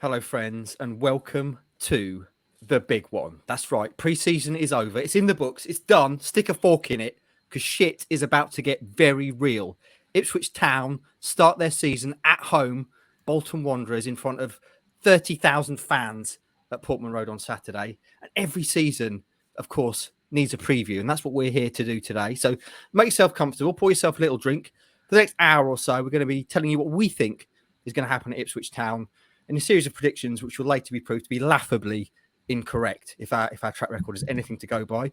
Hello, friends, and welcome to the big one. That's right. Pre-season is over. It's in the books. It's done. Stick a fork in it because shit is about to get very real. Ipswich Town start their season at home. Bolton Wanderers in front of 30,000 fans at Portman Road on Saturday. And every season, of course, needs a preview. And that's what we're here to do today. So make yourself comfortable. Pour yourself a little drink. For the next hour or so, we're going to be telling you what we think is going to happen at Ipswich Town in a series of predictions, which will later be proved to be laughably incorrect if our track record is anything to go by.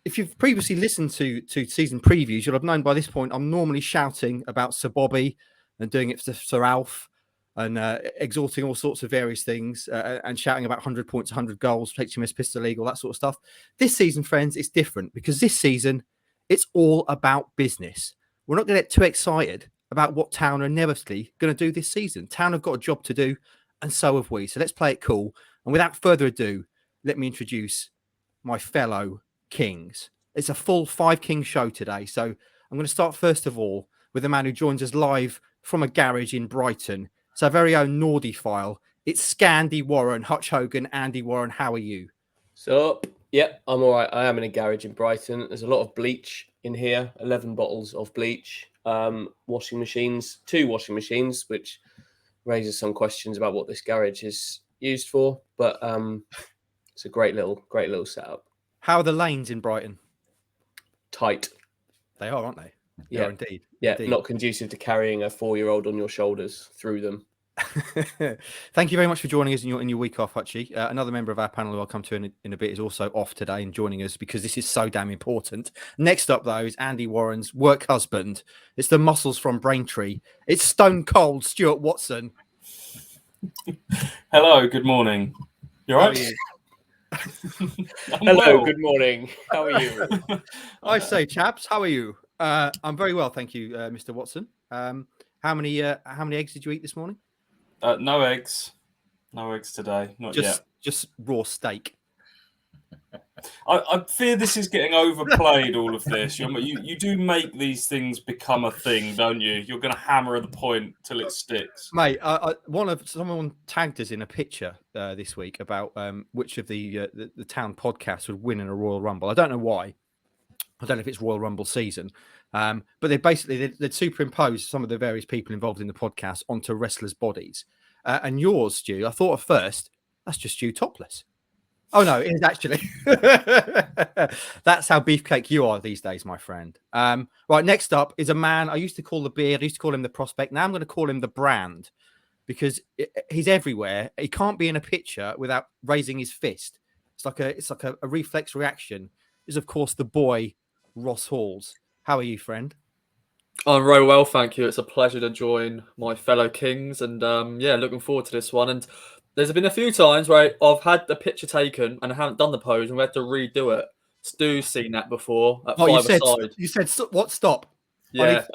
If you've previously listened to season previews, you'll have known by this point I'm normally shouting about Sir Bobby and doing it to Sir Alf and exhorting all sorts of various things and shouting about 100 points, 100 goals, HMS Pistol League, all that sort of stuff. This season, friends, it's different because this season, it's all about business. We're not going to get too excited about what Town are inevitably going to do this season. Town have got a job to do, and so have we. So let's play it cool. And without further ado, let me introduce my fellow Kings. It's a full 5 King show today. So I'm going to start first of all with a man who joins us live from a garage in Brighton. It's our very own Nordy file. It's Scandy Warren, Hutch Hogan, Andy Warren. How are you? So, yeah, I'm all right. I am in a garage in Brighton. There's a lot of bleach in here, 11 bottles of bleach, washing machines, 2 washing machines, which raises some questions about what this garage is used for, but it's a great little setup. How are the lanes in Brighton? Tight. They are, aren't they? Yeah, indeed. Yeah, indeed. Not conducive to carrying a 4-year-old on your shoulders through them. Thank you very much for joining us in your week off, Hutchie. Another member of our panel who I'll come to in a bit is also off today and joining us because this is so damn important. Next up, though, is Andy Warren's work husband. It's the muscles from Braintree. It's Stone Cold Stuart Watson. Hello, good morning. You all right? Hello, well. Good morning. How are you? I say, chaps, how are you? I'm very well, thank you, Mr. Watson. How many eggs did you eat this morning? No eggs. No eggs today. Not yet. Just raw steak. I fear this is getting overplayed, all of this. You do make these things become a thing, don't you? You're going to hammer the point till it sticks. Mate, someone tagged us in a picture this week about which of the Town podcasts would win in a Royal Rumble. I don't know why. I don't know if it's Royal Rumble season. But they'd superimposed some of the various people involved in the podcast onto wrestlers' bodies. And yours, Stu, I thought at first, that's just Stu topless. Oh, no, it is actually. That's how beefcake you are these days, my friend. Right, next up is a man I used to call the beard. I used to call him the prospect. Now I'm going to call him the brand because he's everywhere. He can't be in a picture without raising his fist. It's like a reflex reaction. Is, of course, the boy, Ross Halls. How are you, friend? I'm very well, thank you. It's a pleasure to join my fellow Kings and looking forward to this one. And there's been a few times where I've had the picture taken and I haven't done the pose and we had to redo it. Stu's seen that before at 5-a-side. You said what? Stop. Yeah,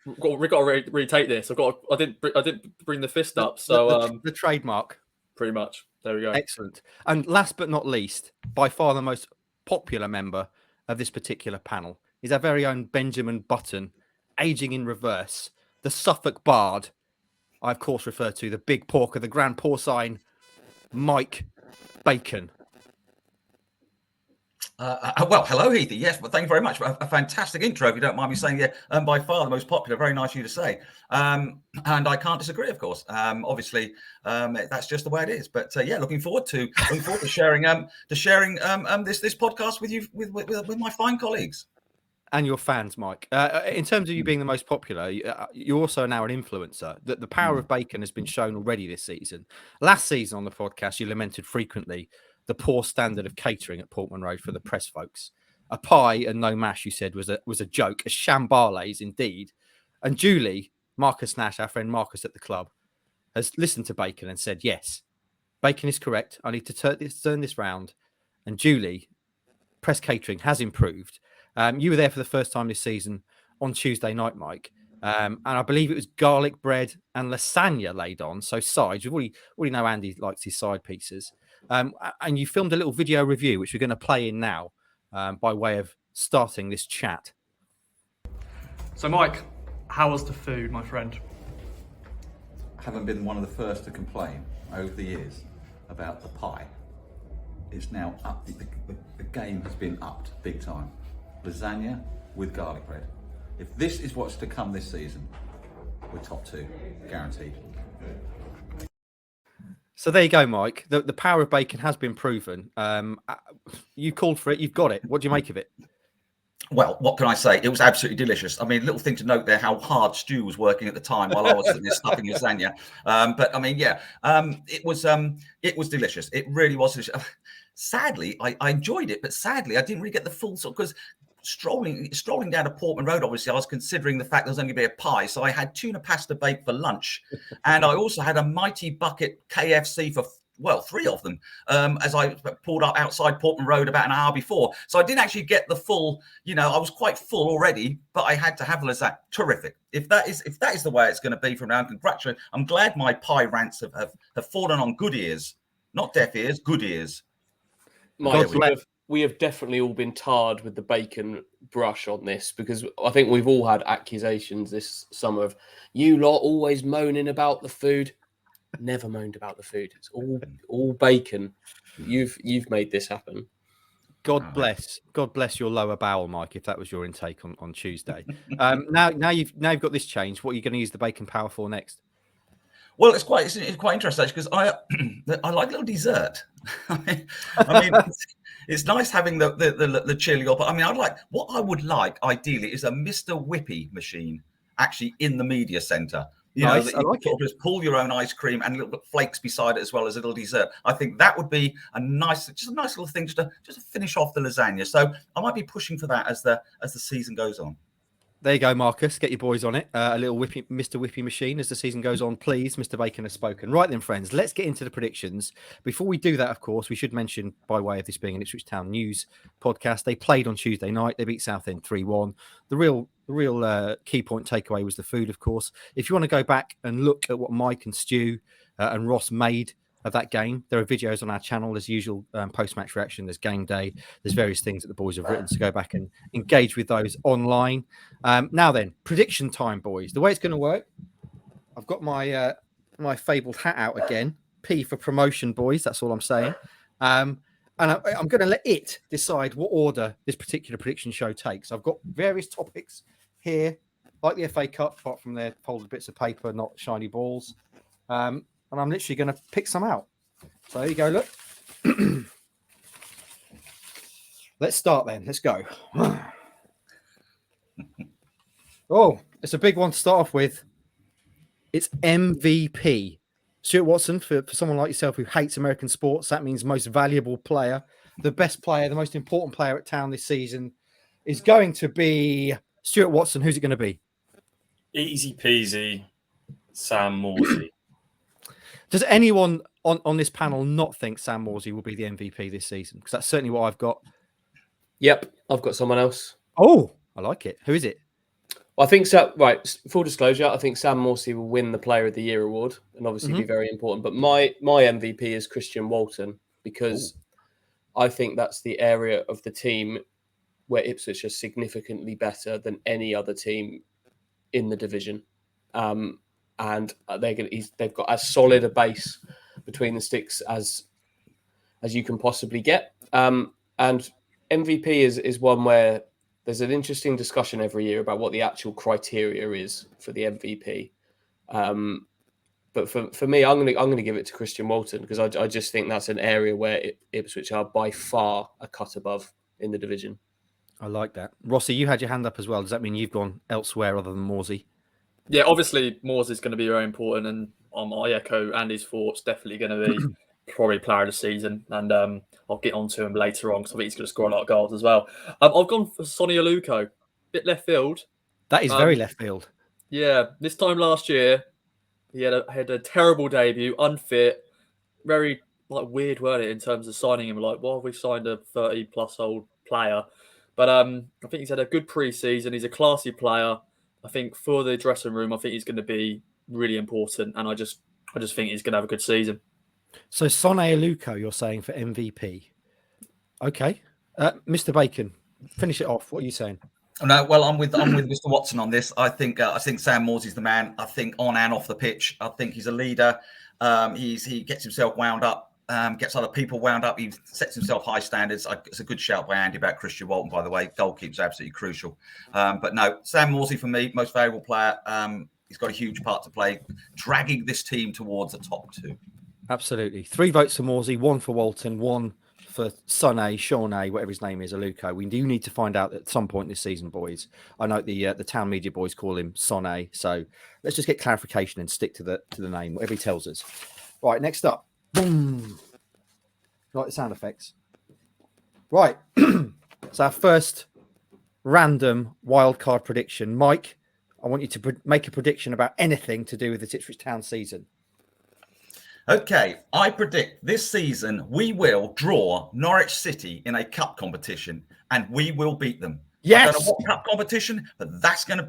we've got to retake this. I didn't bring the fist up, so the trademark. Pretty much. There we go. Excellent. And last but not least, by far the most popular member of this particular panel is our very own Benjamin Button, aging in reverse, the Suffolk Bard. I, of course, refer to the big porker, the grand porcine, Mike Bacon. Well, hello, Heathy. Yes, well, thank you very much. A fantastic intro, if you don't mind me saying. Yeah, by far the most popular. Very nice of you to say. And I can't disagree, of course. Obviously, that's just the way it is. But looking forward to sharing this podcast with you with my fine colleagues. And your fans, Mike. In terms of you being the most popular, you're also now an influencer. The power of bacon has been shown already this season. Last season on the podcast, you lamented frequently the poor standard of catering at Portman Road for the press folks. A pie and no mash, you said, was a joke, a shambalaise indeed. And Julie, Marcus Nash, our friend Marcus at the club, has listened to bacon and said, yes, bacon is correct. I need to turn this round. And Julie, press catering has improved. You were there for the first time this season on Tuesday night, Mike. And I believe it was garlic bread and lasagna laid on. So sides. We already know Andy likes his side pieces. And you filmed a little video review, which we're going to play in now by way of starting this chat. So, Mike, how was the food, my friend? I haven't been one of the first to complain. over the years about the pie. It's now up. The game has been upped big time. Lasagna with garlic bread. If this is what's to come this season, we're top 2, guaranteed. So there you go, Mike. The power of bacon has been proven. You called for it. You've got it. What do you make of it? Well, what can I say? It was absolutely delicious. I mean, little thing to note there, how hard Stu was working at the time while I was sitting there stuffing lasagna. But I mean, yeah, it was delicious. It really was delicious. Sadly, I enjoyed it, but sadly, I didn't really get the full sort, because strolling down to Portman Road, obviously, I was considering the fact there was only going to be a pie. So I had tuna pasta bake for lunch. And I also had a mighty bucket KFC for, 3 of them, as I pulled up outside Portman Road about an hour before. So I didn't actually get the full, I was quite full already, but I had to have lasagna. Terrific. If that is the way it's going to be from now on, congratulations. I'm glad my pie rants have fallen on good ears, not deaf ears, good ears. Mike, we have definitely all been tarred with the bacon brush on this, because I think we've all had accusations this summer of you lot always moaning about the food. Never moaned about the food. It's all bacon. You've made this happen. God bless your lower bowel, Mike, if that was your intake on Tuesday. Now you've got this change. What are you going to use the bacon power for next? Well, it's quite interesting because I like a little dessert. I mean, it's nice having the chili up. I mean, what I would like ideally is a Mr. Whippy machine actually in the media centre. Nice. That you just pull your own ice cream and a little bit of flakes beside it as well as a little dessert. I think that would be a nice little thing just to finish off the lasagna. So I might be pushing for that as the season goes on. There you go, Marcus. Get your boys on it. A little Mr. Whippy machine as the season goes on. Please, Mr. Bacon has spoken. Right then, friends, let's get into the predictions. Before we do that, of course, we should mention, by way of this being an Ipswich Town news podcast, they played on Tuesday night. They beat Southend 3-1. The real key point takeaway was the food, of course. If you want to go back and look at what Mike and Stu and Ross made of that game, there are videos on our channel as usual. Post-match reaction, there's game day, there's various things that the boys have written, so go back and engage with those online. Now then, prediction time, boys. The way it's going to work, I've got my my fabled hat out again. P for promotion, boys, that's all I'm saying. And I'm going to let it decide what order this particular prediction show takes. I've got various topics here, like the FA Cup, apart from their folded bits of paper, not shiny balls. And I'm literally going to pick some out. So there you go, look. Let's start then. Let's go. Oh, it's a big one to start off with. It's MVP. Stuart Watson, for someone like yourself who hates American sports, that means most valuable player, the best player, the most important player at Town this season is going to be Stuart Watson. Who's it going to be? Easy peasy, Sam Morsey. Does anyone on this panel not think Sam Morsey will be the MVP this season? Because that's certainly what I've got. Yep, I've got someone else. Oh, I like it. Who is it? Well, I think so. Right, full disclosure, I think Sam Morsey will win the Player of the Year award and obviously be very important. But my MVP is Christian Walton, because I think that's the area of the team where Ipswich are significantly better than any other team in the division. And they've got as solid a base between the sticks as you can possibly get. And MVP is one where there's an interesting discussion every year about what the actual criteria is for the MVP. But for me, I'm going to give it to Christian Walton, because I just think that's an area where Ipswich are by far a cut above in the division. I like that. Rossi, you had your hand up as well. Does that mean you've gone elsewhere other than Morsey? Yeah, obviously Moors is going to be very important, and I echo Andy's thoughts. Definitely going to be probably player of the season, and I'll get onto him later on because I think he's going to score a lot of goals as well. I've gone for Sonny Aluko, bit left field. That is very left field. Yeah, this time last year he had a terrible debut, unfit, very weird, weren't it, in terms of signing him? Why have we signed a 30+ old player? But I think he's had a good pre-season. He's a classy player. I think for the dressing room, I think he's going to be really important, and I just think he's going to have a good season. So Sonny Aluko, you're saying for MVP? Okay, Mr. Bacon, finish it off. What are you saying? No, well, I'm with Mr. Watson on this. I think Sam Morsey's the man. I think on and off the pitch, I think he's a leader. He gets himself wound up, gets other people wound up. He sets himself high standards. It's a good shout by Andy about Christian Walton, by the way. Goalkeeper's absolutely crucial. But no, Sam Morsey for me, most valuable player. He's got a huge part to play, dragging this team towards the top 2. Absolutely. 3 votes for Morsey, 1 for Walton, 1 for Sean A, whatever his name is, Aluko. We do need to find out at some point this season, boys. I know the town media boys call him Son A, so let's just get clarification and stick to the name, whatever he tells us. Right, next up. Boom. Like the sound effects. Right. So our first random wildcard prediction. Mike, I want you to make a prediction about anything to do with the Ipswich Town season. Okay, I predict this season we will draw Norwich City in a cup competition, and we will beat them. Yes. I don't know what cup competition, but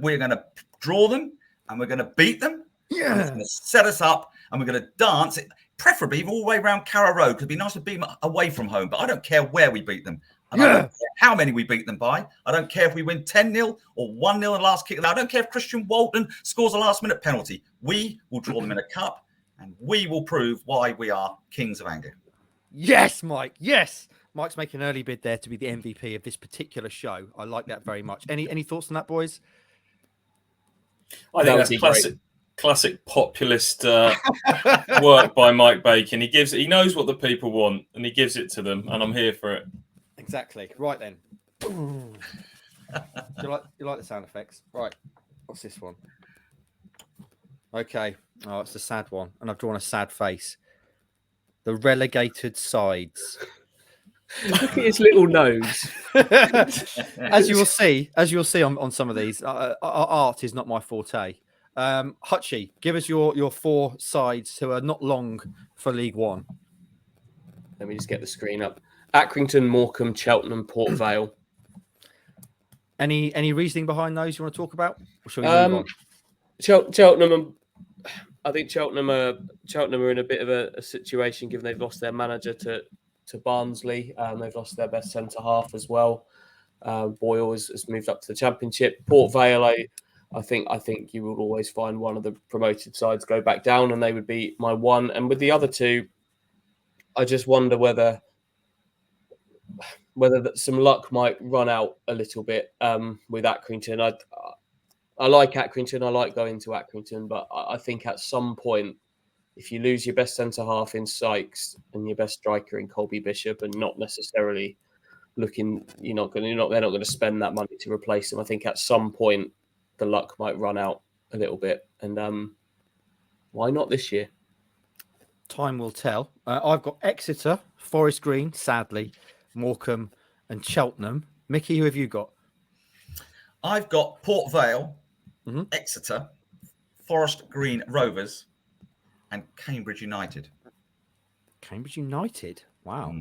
we're gonna draw them, and we're gonna beat them. Yeah. And it's gonna set us up, and we're gonna dance it, preferably all the way around Carrow Road. It'd be nice to beat them away from home, but I don't care where we beat them. And I don't care how many we beat them by. I don't care if we win 10-0 or 1-0 the last kick. I don't care if Christian Walton scores a last-minute penalty. We will draw them in a cup. And we will prove why we are kings of Anglia. Yes, Mike. Yes. Mike's making an early bid there to be the MVP of this particular show. I like that very much. Any thoughts on that, boys? I think that's classic populist work by Mike Bacon. He knows what the people want, and he gives it to them, and I'm here for it. Exactly. Right then. you like the sound effects? Right. What's this one? Okay. Oh, it's a sad one, and I've drawn a sad face. The relegated sides. Look at his little nose. As you'll see on some of these, art is not my forte. Hutchie, give us your 4 sides who are not long for League One. Let me just get the screen up. Accrington, Morecambe, Cheltenham, Port Vale. Any reasoning behind those you want to talk about? Or shall we move on? Cheltenham. I think Cheltenham are in a bit of a situation given they've lost their manager to Barnsley. They've lost their best centre half as well. Boyle has moved up to the Championship. Port Vale, I think you would always find one of the promoted sides go back down, and they would be my one. And with the other 2, I just wonder whether some luck might run out a little bit with Accrington. I like Accrington. I like going to Accrington, but I think at some point, if you lose your best centre half in Sykes and your best striker in Colby Bishop, and not necessarily they're not going to spend that money to replace them. I think at some point the luck might run out a little bit, and why not this year? Time will tell. I've got Exeter, Forest Green, sadly, Morecambe, and Cheltenham. Mickey, who have you got? I've got Port Vale, Exeter, Forest Green Rovers, and Cambridge United. Cambridge United? Wow.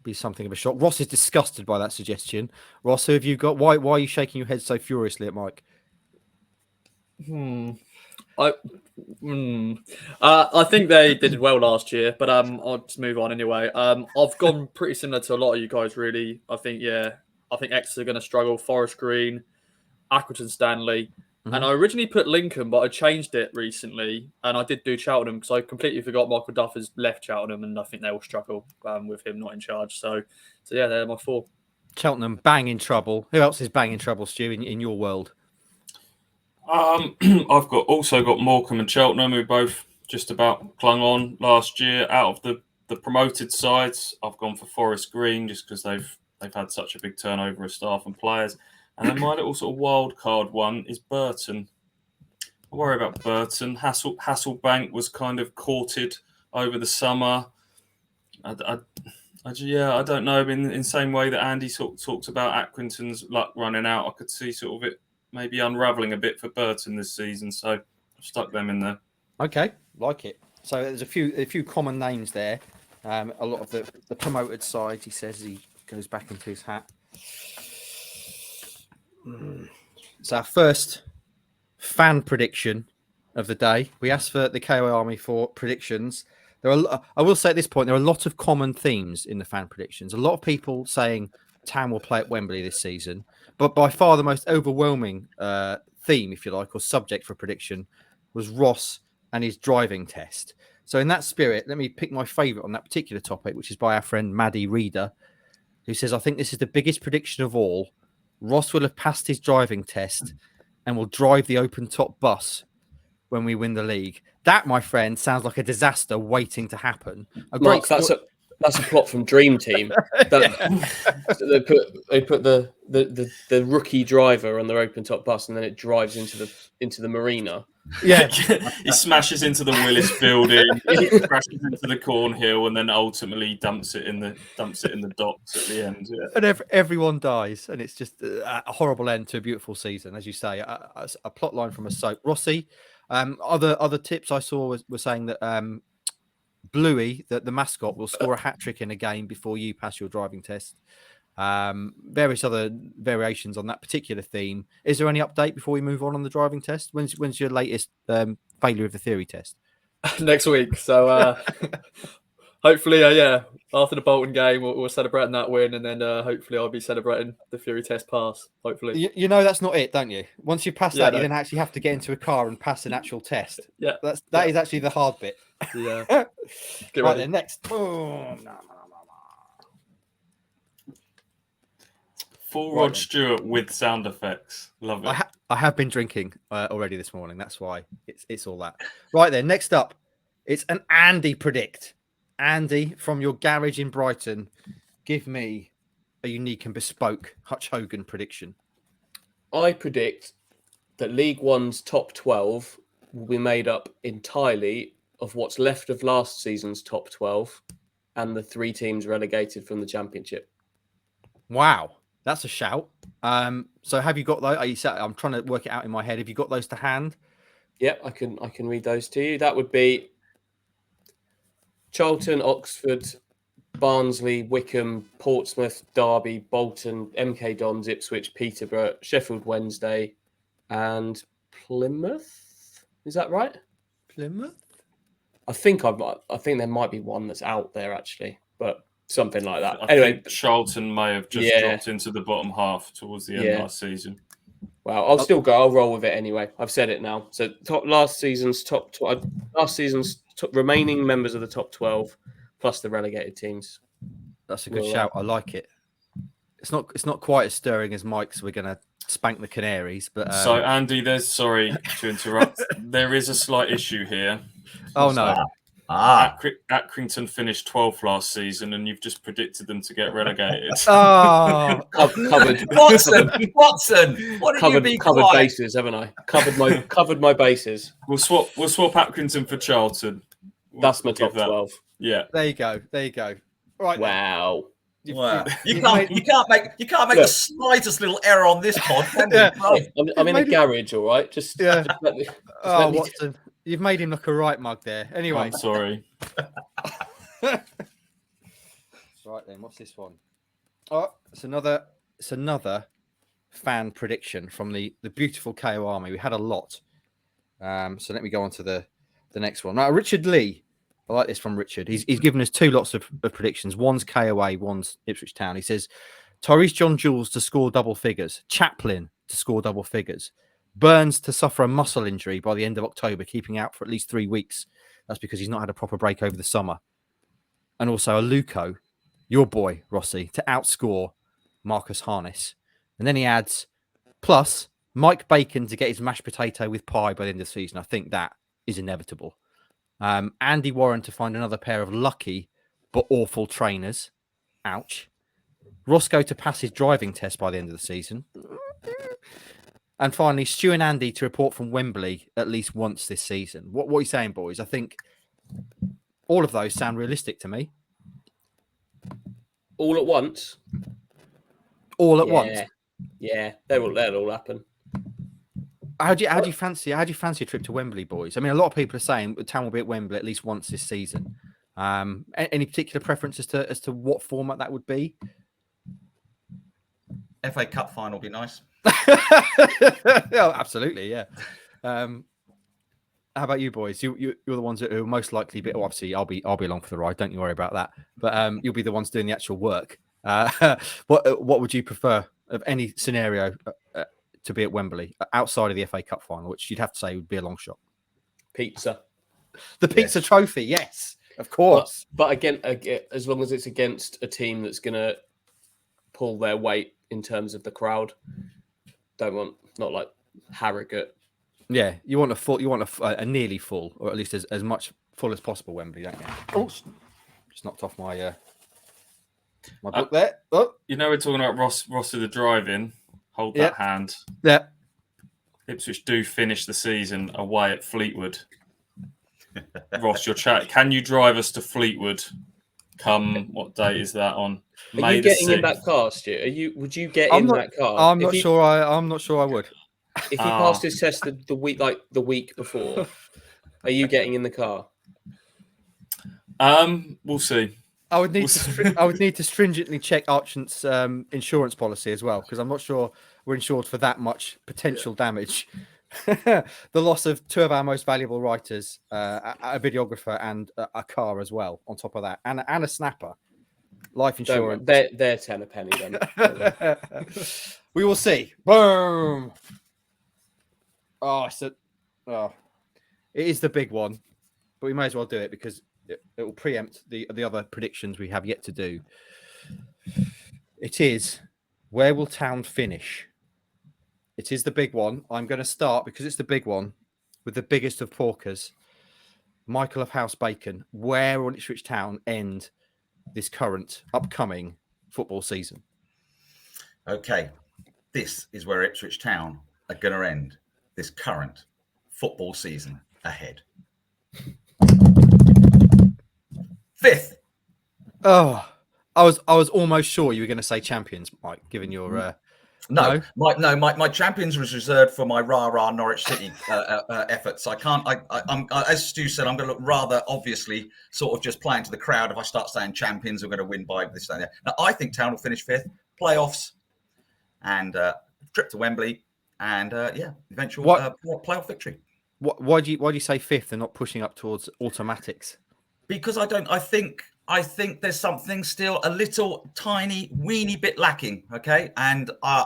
Be something of a shock. Ross is disgusted by that suggestion. Ross, who have you got? Why are you shaking your head so furiously at Mike? I think they did well last year, but I'll just move on anyway. I've gone pretty similar to a lot of you guys, really. I think Exeter are going to struggle. Forest Green, Accrington, Stanley. And I originally put Lincoln, but I changed it recently, and I did do Cheltenham because I completely forgot Michael Duff has left Cheltenham, and I think they will struggle with him not in charge. So yeah, they're my 4. Cheltenham, bang in trouble. Who else is bang in trouble, Stu, in your world? I've also got Morecambe and Cheltenham, who both just about clung on last year. Out of the promoted sides, I've gone for Forest Green just because they've had such a big turnover of staff and players. And then my little sort of wild card one is Burton. I worry about Burton. Hasselbank was kind of courted over the summer. I don't know. In the same way that Andy talked about Accrington's luck running out, I could see sort of it maybe unravelling a bit for Burton this season. So I've stuck them in there. Okay, like it. So there's a few common names there. A lot of the promoted sides, he says, he goes back into his hat. So our first fan prediction of the day. We asked for the KOA Army for predictions. I will say at this point, there are a lot of common themes in the fan predictions. A lot of people saying Town will play at Wembley this season, but by far the most overwhelming theme, if you like, or subject for prediction was Ross and his driving test. So in that spirit, let me pick my favourite on that particular topic, which is by our friend Maddie Reader, who says, I think this is the biggest prediction of all. Ross will have passed his driving test and will drive the open top bus when we win the league. That, my friend, sounds like a disaster waiting to happen. Mark, that's a plot from Dream Team. They put the rookie driver on their open top bus, and then it drives into the marina. Yeah, he smashes into the Willis building, crashes into the Cornhill, and then ultimately dumps it in the docks at the end. Yeah. And everyone dies, and it's just a horrible end to a beautiful season, as you say. A plot line from a soap. Rossi, other tips I saw were saying that Bluey, that the mascot, will score a hat trick in a game before you pass your driving test. Various other variations on that particular theme. Is there any update before we move on the driving test? When's your latest failure of the theory test? Next week. So hopefully, after the Bolton game, we're celebrating that win, and then hopefully I'll be celebrating the theory test pass. Hopefully, you know that's not it, don't you? Once you pass that, you then actually have to get into a car and pass an actual test. Yeah, that is actually the hard bit. Yeah. Get right ready. then, next. Boom. Full Rod Stewart with sound effects. Love it. I have been drinking already this morning. That's why it's all that. Right then, next up, it's an Andy predict. Andy, from your garage in Brighton, give me a unique and bespoke Hutch Hogan prediction. I predict that League One's top 12 will be made up entirely of what's left of last season's top 12 and the 3 teams relegated from the Championship. Wow, that's a shout. So have you got those? I'm trying to work it out in my head. Have you got those to hand? Yep, I can read those to you. That would be Charlton, Oxford, Barnsley, Wickham, Portsmouth, Derby, Bolton, MK Dons, Ipswich, Peterborough, Sheffield Wednesday, and Plymouth. Is that right? Plymouth? I think there might be one that's out there actually, but something like that. I Anyway, think Charlton may have just dropped into the bottom half towards the end last season. Well, I'll still go. I'll roll with it anyway. I've said it now. So last season's remaining members of the top 12 plus the relegated teams. That's a good shout. I like it. It's not quite as stirring as Mike's. We're gonna spank the Canaries, but So Andy, sorry to interrupt. There is a slight issue here. Oh no. Accrington finished 12th last season, and you've just predicted them to get relegated. Oh, covered. Watson, what did you be covered quiet? bases, haven't I? Covered my bases. We'll swap Accrington for Charlton. That's my top 12. Yeah. there you go. Right. Wow. Wow. You can't make the slightest little error on this pod. Can you? Yeah. I'm in a garage, all right. Just let me- Watson, you've made him look a right mug there. Anyway, I'm sorry. right then, what's this one? Oh, it's another fan prediction from the beautiful KO Army. We had a lot. So let me go on to the next one. Now, Richard Lee. I like this from Richard. He's given us 2 lots of predictions. One's KOA, one's Ipswich Town. He says, Tyrus John Jules to score double figures. Chaplin to score double figures. Burns to suffer a muscle injury by the end of October, keeping out for at least 3 weeks. That's because he's not had a proper break over the summer. And also Aluko, your boy, Rossi, to outscore Marcus Harness. And then he adds, plus Mike Bacon to get his mashed potato with pie by the end of the season. I think that is inevitable. Andy Warren to find another pair of lucky but awful trainers. Ouch. Roscoe to pass his driving test by the end of the season. And finally, Stu and Andy to report from Wembley at least once this season. What are you saying, boys? I think all of those sound realistic to me. all at once. All at once. Yeah, that'll all happen. How do you fancy a trip to Wembley, boys? I mean, a lot of people are saying the Town will be at Wembley at least once this season. Any particular preference as to what format that would be? FA Cup final would be nice. Oh, absolutely, yeah. How about you, boys? You're the ones that are most likely. Obviously, I'll be along for the ride. Don't you worry about that. But you'll be the ones doing the actual work. What would you prefer of any scenario to be at Wembley outside of the FA Cup final, which you'd have to say would be a long shot? Pizza. The pizza trophy, yes, of course. But again, as long as it's against a team that's going to pull their weight in terms of the crowd, not like Harrogate. Yeah, you want a nearly full, or at least as much full as possible Wembley, don't you? Oh, just knocked off my book there. Oh. We're talking about Ross of the drive-in. Hold that hand. Yeah. Ipswich do finish the season away at Fleetwood. Ross, your chat. Can you drive us to Fleetwood? Come, what date is that on? Are you getting in that car, Stu? Would you get in that car? I'm not sure I would. If he passed his test the week before, are you getting in the car? We'll see. I would need to stringently check Archant's insurance policy as well, because I'm not sure we're insured for that much potential damage. The loss of 2 of our most valuable writers, a videographer, and a car as well. On top of that, and a snapper, life insurance. They're 10 a penny then. We will see. Boom. It is the big one, but we may as well do it because it will preempt the other predictions we have yet to do. It is, where will Town finish? It is the big one. I'm going to start, because it's the big one, with the biggest of porkers, Michael of House Bacon. Where will Ipswich Town end this current upcoming football season? Okay, this is where Ipswich Town are going to end this current football season ahead. 5th. Oh, I was almost sure you were going to say champions, Mike, given your No, my champions was reserved for my rah-rah Norwich City efforts. I can't. I'm as Stu said, I'm going to look rather obviously sort of just playing to the crowd if I start saying champions are going to win by this and that. Now I think Town will finish 5th, playoffs, and trip to Wembley, and eventual playoff victory. Why do you say 5th and not pushing up towards automatics? Because I think there's something still a little tiny weeny bit lacking. Okay, and I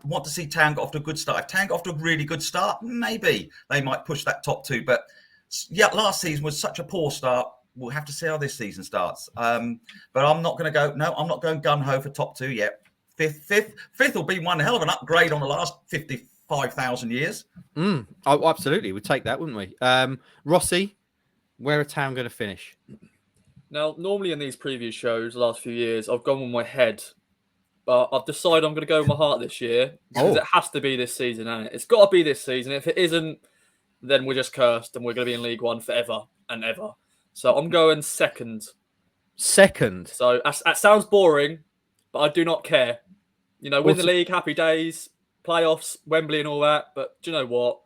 want to see Town get off to a good start. If Town got off to a really good start, maybe they might push that top 2. But yeah, last season was such a poor start. We'll have to see how this season starts. But I'm not going to go. No, I'm not going gun ho for top 2 yet. Fifth will be one hell of an upgrade on the last 55,000 years. Oh, absolutely, we'd take that, wouldn't we? Rossi, where are Town going to finish? Now, normally in these previous shows, the last few years, I've gone with my head, but I've decided I'm going to go with my heart this year because it has to be this season, hasn't it? It's got to be this season. If it isn't, then we're just cursed and we're going to be in League One forever and ever. So I'm going second. Second. So that sounds boring, but I do not care. Win the league, happy days, playoffs, Wembley and all that. But do you know what?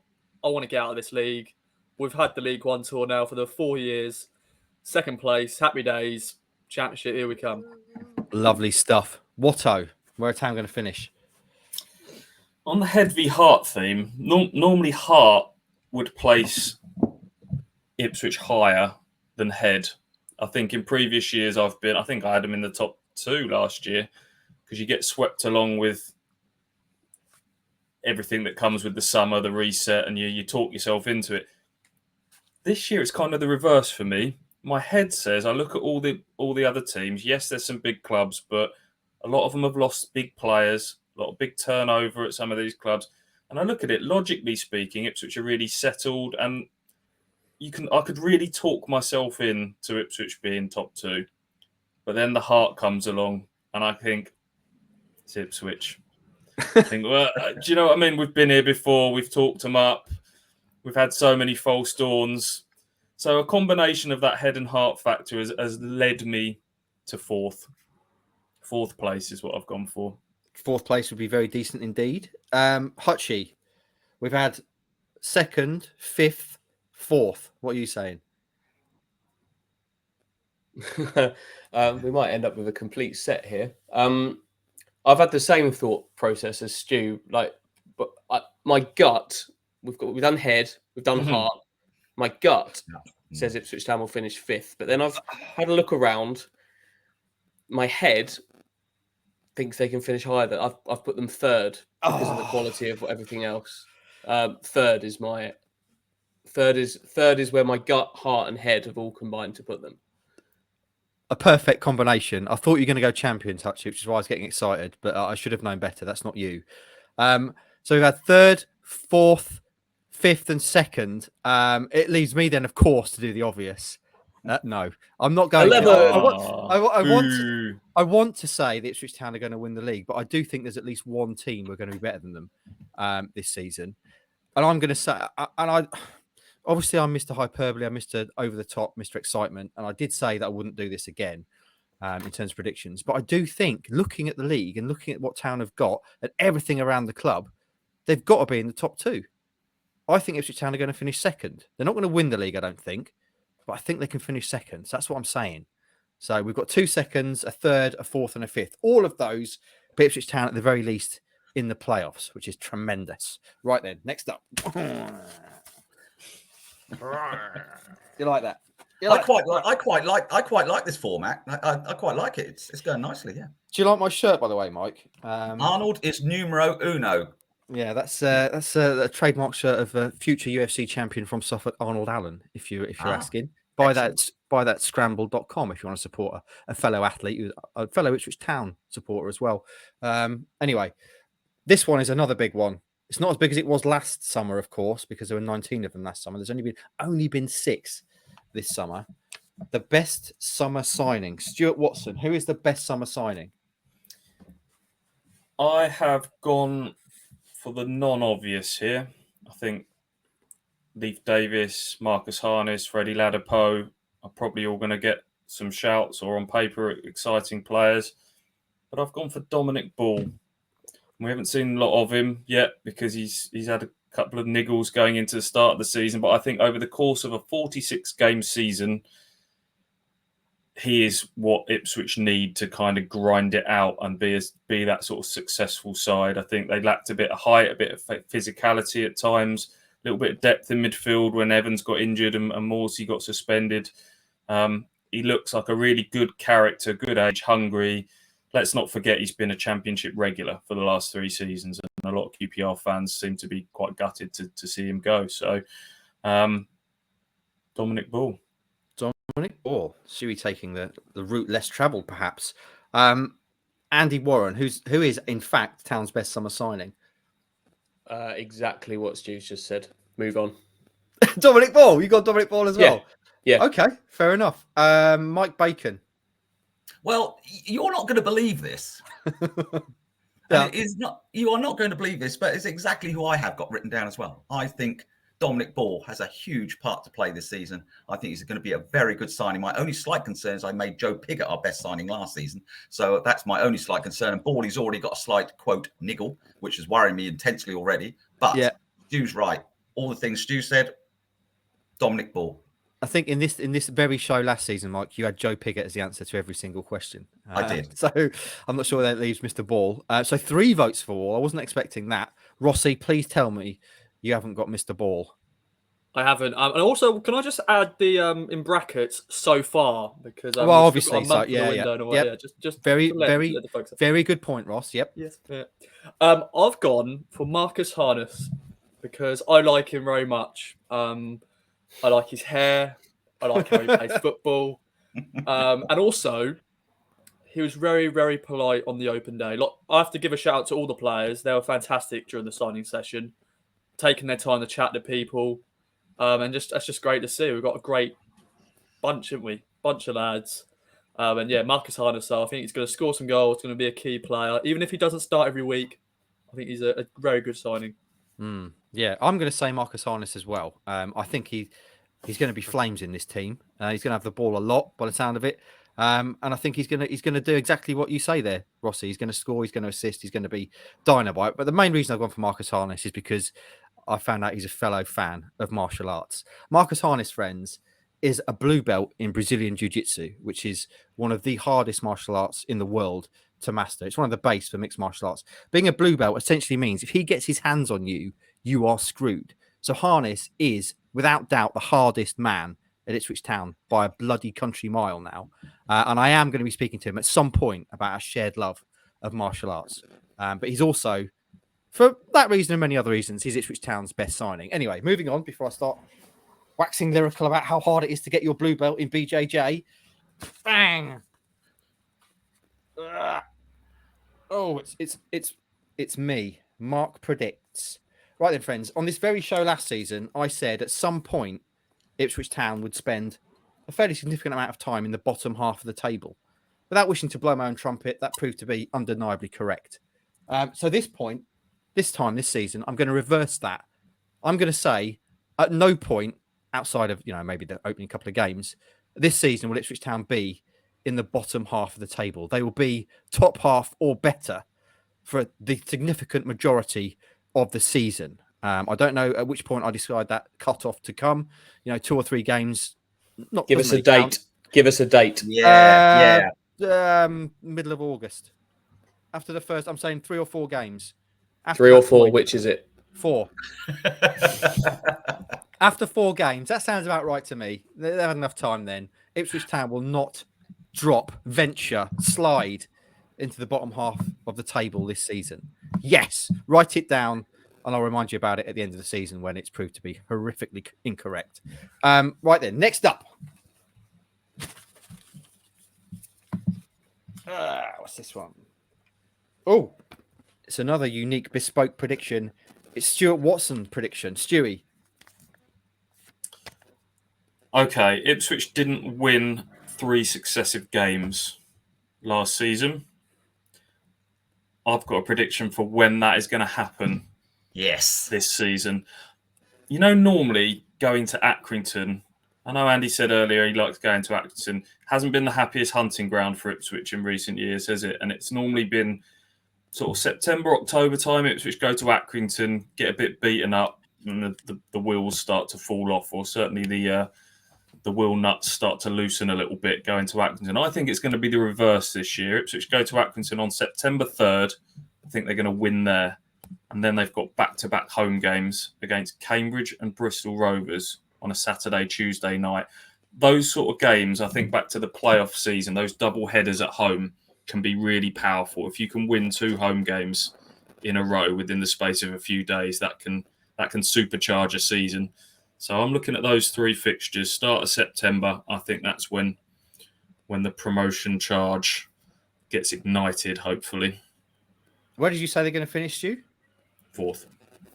I want to get out of this league. We've had the League One tour now for the 4 years. Second place, happy days, championship, here we come. Lovely stuff. Watto, where are Town going to finish? On the Head v Heart theme, normally Heart would place Ipswich higher than Head. I think in previous years I think I had them in the top 2 last year, because you get swept along with everything that comes with the summer, the reset, and you talk yourself into it. This year it's kind of the reverse for me. My head says I look at all the other teams. Yes, there's some big clubs, but a lot of them have lost big players, a lot of big turnover at some of these clubs. And I look at it, logically speaking, Ipswich are really settled, and I could really talk myself in to Ipswich being top 2. But then the heart comes along, and I think it's Ipswich. I think, well, do you know what I mean? We've been here before. We've talked them up. We've had so many false dawns. So a combination of that head and heart factor has led me to 4th. 4th place is what I've gone for. 4th place would be very decent indeed. Hutchie, we've had 2nd, 5th, 4th. What are you saying? We might end up with a complete set here. I've had the same thought process as Stu. But my gut, we've done head, we've done heart. My gut says Ipswich Town will finish 5th, but then I've had a look around. My head thinks they can finish higher. I've put them 3rd because of the quality of everything else. 3rd is my Third is where my gut, heart, and head have all combined to put them. A perfect combination. I thought you were going to go champions, Hutchie, which is why I was getting excited, but I should have known better. That's not you. So we've had third, fourth, fifth, and second. It leaves me then, of course, to do the obvious. No, I'm not going to. I want to say that Ipswich Town are going to win the league, but I do think there's at least one team who are going to be better than them this season. And I'm going to say, obviously, I'm Mr. Hyperbole, I'm Mr. Over the Top, Mr. Excitement, and I did say that I wouldn't do this again in terms of predictions. But I do think, looking at the league and looking at what Town have got and everything around the club, they've got to be in the top two. I think Ipswich Town are going to finish second. They're not going to win the league, I don't think, but I think they can finish second. So that's what I'm saying. So we've got 2 seconds, a third, a fourth, and a fifth. All of those, but Ipswich Town at the very least in the playoffs, which is tremendous. Right then, next up. You like that? I quite like this format. I quite like it. It's going nicely. Yeah. Do you like my shirt, by the way, Mike? Arnold is numero uno. Yeah, that's a trademark shirt of a future UFC champion from Suffolk, Arnold Allen. If you're asking, buy that scramble.com if you want to support a fellow athlete, a fellow Ipswich Town supporter as well. Anyway, this one is another big one. It's not as big as it was last summer, of course, because there were 19 of them last summer. There's only been 6 this summer. The best summer signing, Stuart Watson. Who is the best summer signing? I have gone for the non-obvious here. I think Leif Davis, Marcus Harness, Freddie Ladapo are probably all going to get some shouts, or on paper, exciting players. But I've gone for Dominic Ball. We haven't seen a lot of him yet because he's had a couple of niggles going into the start of the season. But I think over the course of a 46-game season, he is what Ipswich need to kind of grind it out and be that sort of successful side. I think they lacked a bit of height, a bit of physicality at times, a little bit of depth in midfield when Evans got injured and Morsey got suspended. He looks like a really good character, good age, hungry. Let's not forget he's been a championship regular for the last 3 seasons, and a lot of QPR fans seem to be quite gutted to see him go. So, Dominic Ball. Dominic Ball. Should we taking the route less travelled, perhaps? Andy Warren, who is in fact Town's best summer signing. Exactly what Jules just said. Move on. Dominic Ball. You got Dominic Ball as well. Yeah. Okay, fair enough. Mike Bacon. Well, you're not going to believe this. Yeah. It is not. You are not going to believe this, but it's exactly who I have got written down as well. I think Dominic Ball has a huge part to play this season. I think he's going to be a very good signing. My only slight concern is I made Joe Pigott our best signing last season. So that's my only slight concern. And Ball, he's already got a slight, quote, niggle, which is worrying me intensely already. But yeah, Stu's right. All the things Stu said, Dominic Ball. I think in this very show last season, Mike, you had Joe Pigott as the answer to every single question. I did. So I'm not sure that leaves Mr. Ball. So 3 votes for Ball. I wasn't expecting that. Rossi, please tell me you haven't got Mr. Ball. I haven't. And also, can I just add the in brackets so far, because well, obviously, so just very good point, Ross. Yep. Yes. Yeah. I've gone for Marcus Harness because I like him very much. I like his hair. I like how he plays football. And also, he was very, very polite on the open day. I have to give a shout out to all the players. They were fantastic during the signing session, taking their time to chat to people. And that's just great to see. We've got a great bunch, haven't we? Bunch of lads. And yeah, Marcus Harness, I think he's going to score some goals. He's going to be a key player. Even if he doesn't start every week, I think he's a very good signing. Yeah, I'm going to say Marcus Harness as well. I think he's going to be flames in this team. He's going to have the ball a lot by the sound of it. And I think he's going to do exactly what you say there, Rossi. He's going to score, he's going to assist, he's going to be dynamite. But the main reason I've gone for Marcus Harness is because I found out he's a fellow fan of martial arts. Marcus Harness, friends, is a blue belt in Brazilian Jiu-Jitsu, which is one of the hardest martial arts in the world to master. It's one of the base for mixed martial arts. Being a blue belt essentially means if he gets his hands on you, you are screwed. So Harness is, without doubt, the hardest man at Ipswich Town by a bloody country mile now. And I am going to be speaking to him at some point about our shared love of martial arts. But he's also, for that reason and many other reasons, he's Ipswich Town's best signing. Anyway, moving on before I start waxing lyrical about how hard it is to get your blue belt in BJJ. Bang! Oh, it's me. Mark predicts. Right then, friends. On this very show last season, I said at some point Ipswich Town would spend a fairly significant amount of time in the bottom half of the table. Without wishing to blow my own trumpet, that proved to be undeniably correct. So this season, I'm going to reverse that. I'm going to say at no point outside of, maybe the opening couple of games, this season will Ipswich Town be in the bottom half of the table. They will be top half or better for the significant majority of the season. I don't know at which point I decide that cut-off to come. 2 or 3 games. Give us a date. Count. Give us a date. Yeah. Middle of August. After the first, I'm saying 3 or 4 games. After 3 or 4, point, which is it? 4. After 4 games, that sounds about right to me. They have enough time then. Ipswich Town will not slide into the bottom half of the table this season. Yes, write it down, and I'll remind you about it at the end of the season when it's proved to be horrifically incorrect. Right then, next up. What's this one? Oh, it's another unique bespoke prediction. It's Stuart Watson prediction. Stewie. Okay, Ipswich didn't win 3 successive games last season. I've got a prediction for when that is going to happen. Yes. This season. Normally going to Accrington, I know Andy said earlier he likes going to Accrington, hasn't been the happiest hunting ground for Ipswich in recent years, has it? And it's normally been sort of September, October time, Ipswich go to Accrington, get a bit beaten up, and the wheels start to fall off, or certainly the wheel nuts start to loosen a little bit going to Accrington. I think it's going to be the reverse this year. Ipswich go to Accrington on September 3rd. I think they're going to win there. And then they've got back-to-back home games against Cambridge and Bristol Rovers on a Saturday, Tuesday night. Those sort of games, I think back to the playoff season, those double headers at home can be really powerful. If you can win 2 home games in a row within the space of a few days, that can supercharge a season. So I'm looking at those 3 fixtures. Start of September, I think that's when the promotion charge gets ignited, hopefully. Where did you say they're going to finish, Stu? 4th.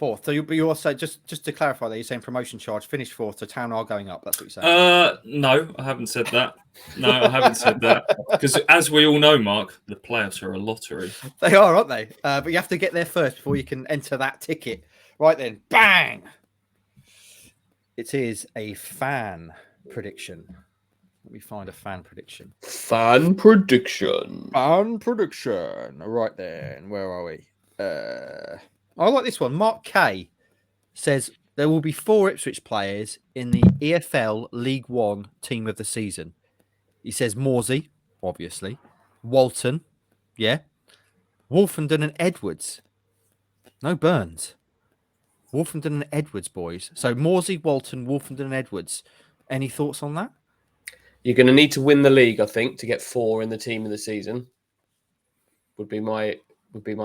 4th. So you also, just to clarify that, you're saying promotion charge, finish 4th, so Town are going up. That's what you're saying. No, I haven't said that. No, I haven't said that. Because as we all know, Mark, the playoffs are a lottery. They are, aren't they? But you have to get there first before you can enter that ticket. Right then, bang! It is a fan prediction. Let me find a fan prediction. Fan prediction. Fan prediction. Right then, where are we? I like this one. Mark K says there will be 4 Ipswich players in the EFL League One team of the season. He says Morsey, obviously, Walton, yeah, Wolfenden and Edwards. No Burns. Wolfenden and Edwards, boys. So Morsey, Walton, Wolfenden and Edwards. Any thoughts on that? You're going to need to win the league, I think, to get 4 in the team of the season. Would be my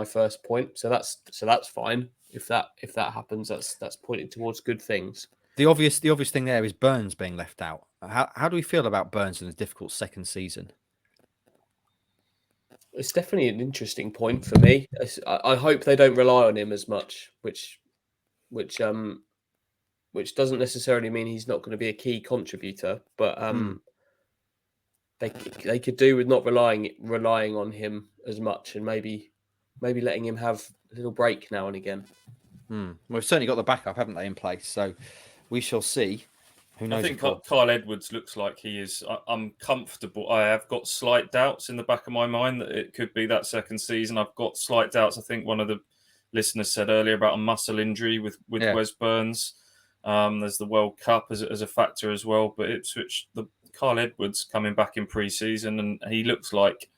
first point. So that's fine. If that happens, that's pointing towards good things. The obvious thing there is Burns being left out. How do we feel about Burns in a difficult second season? It's definitely an interesting point for me. I hope they don't rely on him as much, which doesn't necessarily mean he's not going to be a key contributor, but they could do with not relying on him as much, and maybe letting him have a little break now and again. Well, we've certainly got the backup, haven't they, in place? So we shall see. Who knows? I think Kyle Edwards looks like he is. I'm comfortable. I have got slight doubts in the back of my mind that it could be that second season. I've got slight doubts. I think one of the listeners said earlier about a muscle injury with Wes Burns. There's the World Cup as a factor as well. But Ipswich, Kyle Edwards coming back in pre-season, and he looks like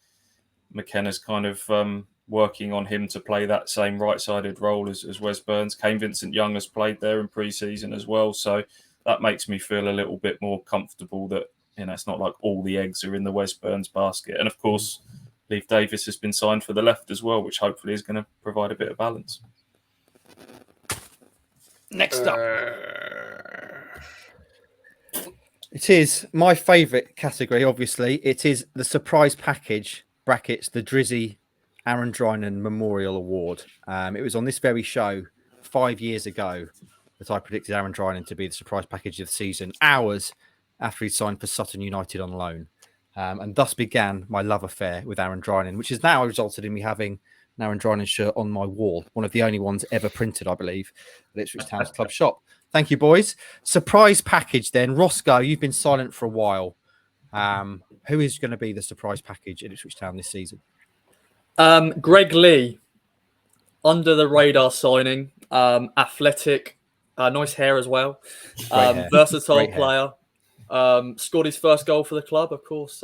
McKenna's kind of working on him to play that same right-sided role as Wes Burns. Kane Vincent-Young has played there in pre-season as well. So that makes me feel a little bit more comfortable that, it's not like all the eggs are in the Wes Burns basket. And of course, Leif Davis has been signed for the left as well, which hopefully is going to provide a bit of balance. Next up. It is my favourite category, obviously. It is the surprise package, brackets, the Drizzy Aaron Drinan Memorial Award. It was on this very show 5 years ago that I predicted Aaron Drinan to be the surprise package of the season, hours after he signed for Sutton United on loan. And thus began my love affair with Aaron Drinan, which has now resulted in me having an Aaron Drinan shirt on my wall, one of the only ones ever printed, I believe, at Ipswich Town's club shop. Thank you, boys. Surprise package then. Roscoe, you've been silent for a while. Who is going to be the surprise package at Ipswich Town this season? Greg Lee, under the radar signing, athletic, nice hair as well, versatile player. Scored his first goal for the club, of course,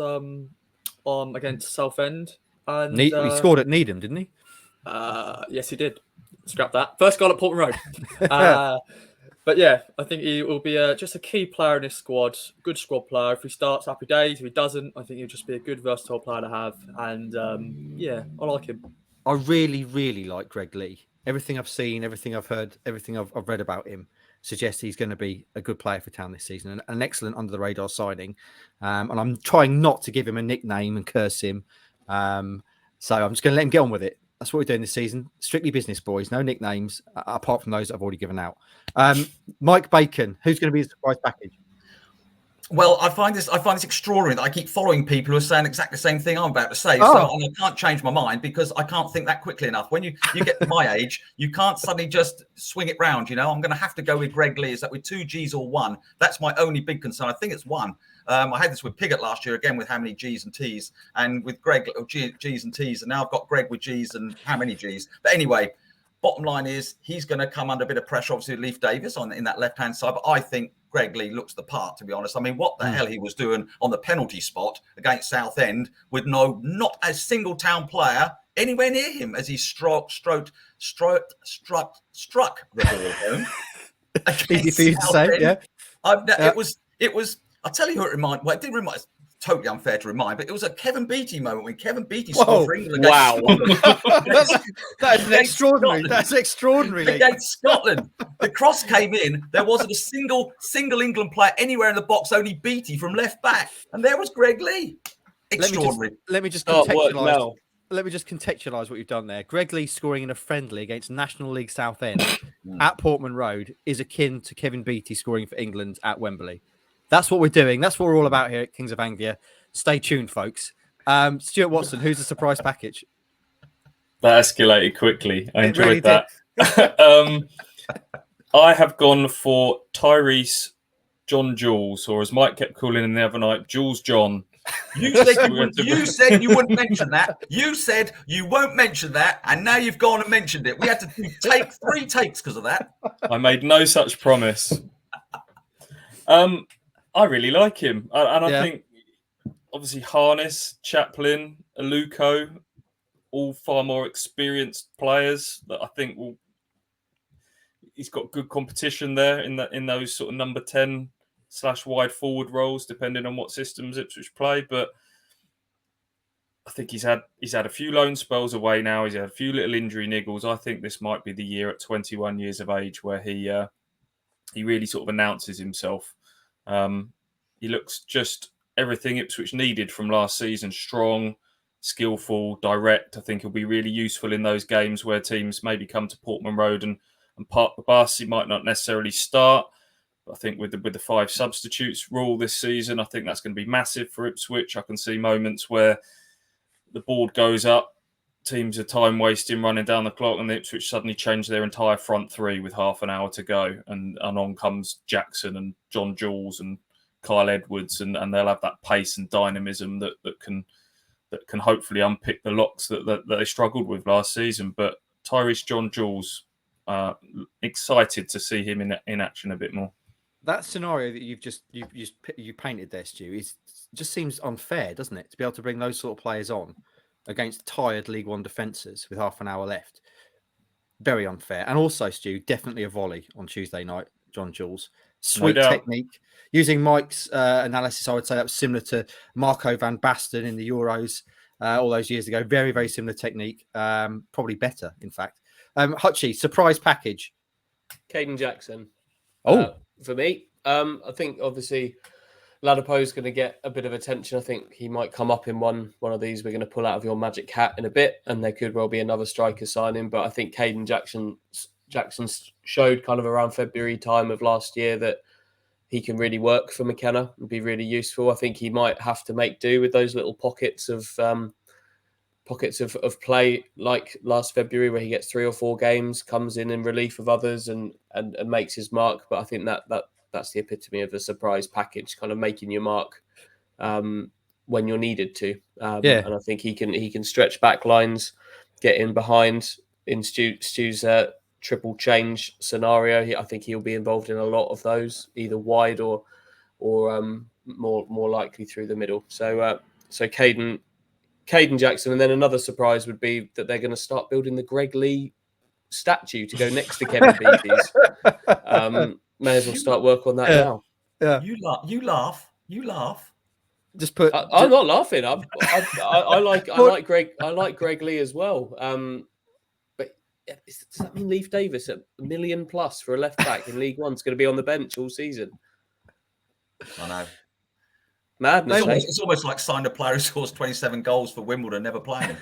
against Southend. And He scored at Needham, didn't he? Yes, he did. Scrap that. First goal at Portman Road. But yeah, I think he will be just a key player in this squad. Good squad player. If he starts, happy days. If he doesn't, I think he'll just be a good, versatile player to have. And yeah, I like him. I really, really like Greg Lee. Everything I've seen, everything I've heard, everything I've read about him suggests he's going to be a good player for Town this season and an excellent under the radar signing. And I'm trying not to give him a nickname and curse him. So I'm just going to let him get on with it. That's what we're doing this season. Strictly business, boys. No nicknames, apart from those I've already given out. Mike Bacon, who's going to be the surprise package? Well, I find this extraordinary that I keep following people who are saying exactly the same thing I'm about to say. So and I can't change my mind because I can't think that quickly enough. When you get to my age, you can't suddenly just swing it round. You know, I'm going to have to go with Greg Lee. Is that with 2 G's or 1? That's my only big concern. I think it's 1. I had this with Piggott last year again with how many G's and T's, and with Greg G's and T's, and now I've got Greg with G's and how many G's. But anyway, bottom line is he's going to come under a bit of pressure, obviously, Leif Davis in that left-hand side. But I think Greg Lee looks the part, to be honest. I mean, what the hell he was doing on the penalty spot against Southend with not a single Town player anywhere near him as he struck the ball home. Easy for you to say, yeah. It was. I'll tell you who it reminded. Well, it didn't remind. It's totally unfair to remind, but it was a Kevin Beattie moment when Kevin Beattie scored for England against Scotland. That is extraordinary. That's extraordinary. Against Scotland, the cross came in. There wasn't a single England player anywhere in the box. Only Beattie from left back, and there was Greg Lee. Extraordinary. Let me just contextualise. Let me just contextualise what you've done there. Greg Lee scoring in a friendly against National League Southend at Portman Road is akin to Kevin Beattie scoring for England at Wembley. That's what we're doing. That's what we're all about here at Kings of Anglia. Stay tuned, folks. Stuart Watson, who's the surprise package? That escalated quickly. I enjoyed that. I have gone for Tyrus John Jules, or as Mike kept calling him the other night, Jules John. You said you wouldn't mention that. You said you won't mention that, and now you've gone and mentioned it. We had to take 3 takes because of that. I made no such promise. I really like him. I think, obviously, Harness, Chaplin, Aluko, all far more experienced players that I think he's got good competition there in those sort of number 10 / wide forward roles, depending on what systems Ipswich play. But I think he's had a few loan spells away now. He's had a few little injury niggles. I think this might be the year at 21 years of age where he really sort of announces himself. He looks just everything Ipswich needed from last season. Strong, skillful, direct. I think he'll be really useful in those games where teams maybe come to Portman Road and park the bus. He might not necessarily start. But I think with the 5 substitutes rule this season, I think that's going to be massive for Ipswich. I can see moments where the board goes up, teams are time wasting running down the clock, and the Ipswich suddenly change their entire front 3 with half an hour to go. And on comes Jackson and John Jules and Kyle Edwards, and they'll have that pace and dynamism that can hopefully unpick the locks that they struggled with last season. But Tyrus John Jules, excited to see him in action a bit more. That scenario that you painted there, Stu, just seems unfair, doesn't it? To be able to bring those sort of players on against tired League One defences with half an hour left. Very unfair. And also, Stu, definitely a volley on Tuesday night, John Jules. Sweet technique. Using Mike's analysis, I would say that was similar to Marco van Basten in the Euros all those years ago. Very, very similar technique. Probably better, in fact. Hutchie, surprise package. Kaden Jackson. Oh. For me, I think obviously Ladapo's going to get a bit of attention. I think he might come up in one of these. We're going to pull out of your magic hat in a bit, and there could well be another striker signing. But I think Kaden Jackson showed kind of around February time of last year that he can really work for McKenna and be really useful. I think he might have to make do with those little pockets of play like last February, where he gets 3 or 4 games, comes in relief of others, and makes his mark. But I think that's the epitome of a surprise package, kind of making your mark when you're needed to. And I think he can stretch back lines, get in behind in Stu's triple change scenario. I think he'll be involved in a lot of those, either wide or more likely through the middle. So Kaden Jackson, and then another surprise would be that they're going to start building the Greg Lee statue to go next to Kevin Beatty's. May as well start work on that now. Yeah. You laugh. Just put. I'm not laughing. I like Greg Lee as well. But does that mean Leif Davis at $1 million plus for a left back in League One is going to be on the bench all season? I know. Madness. It's almost like signing a player who scores 27 goals for Wimbledon, never playing.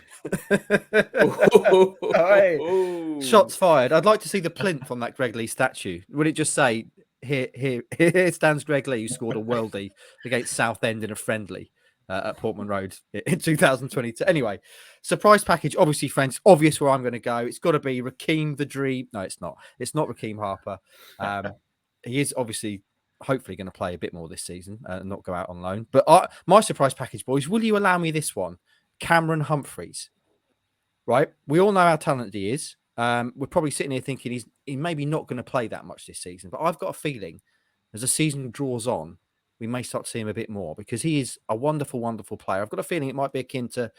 Shots fired. I'd like to see the plinth on that Greg Lee statue. Would it just say, here stands Greg Lee, who scored a worldie against Southend in a friendly at Portman Road in 2022. Anyway, surprise package. Obviously, friends, obvious where I'm going to go. It's got to be Raheem the Dream. No, it's not. It's not Raheem Harper. He is obviously hopefully going to play a bit more this season and not go out on loan. But my surprise package, boys, will you allow me this one? Cameron Humphreys, right? We all know how talented he is. We're probably sitting here thinking he's maybe not going to play that much this season. But I've got a feeling as the season draws on, we may start to see him a bit more because he is a wonderful, wonderful player. I've got a feeling it might be akin to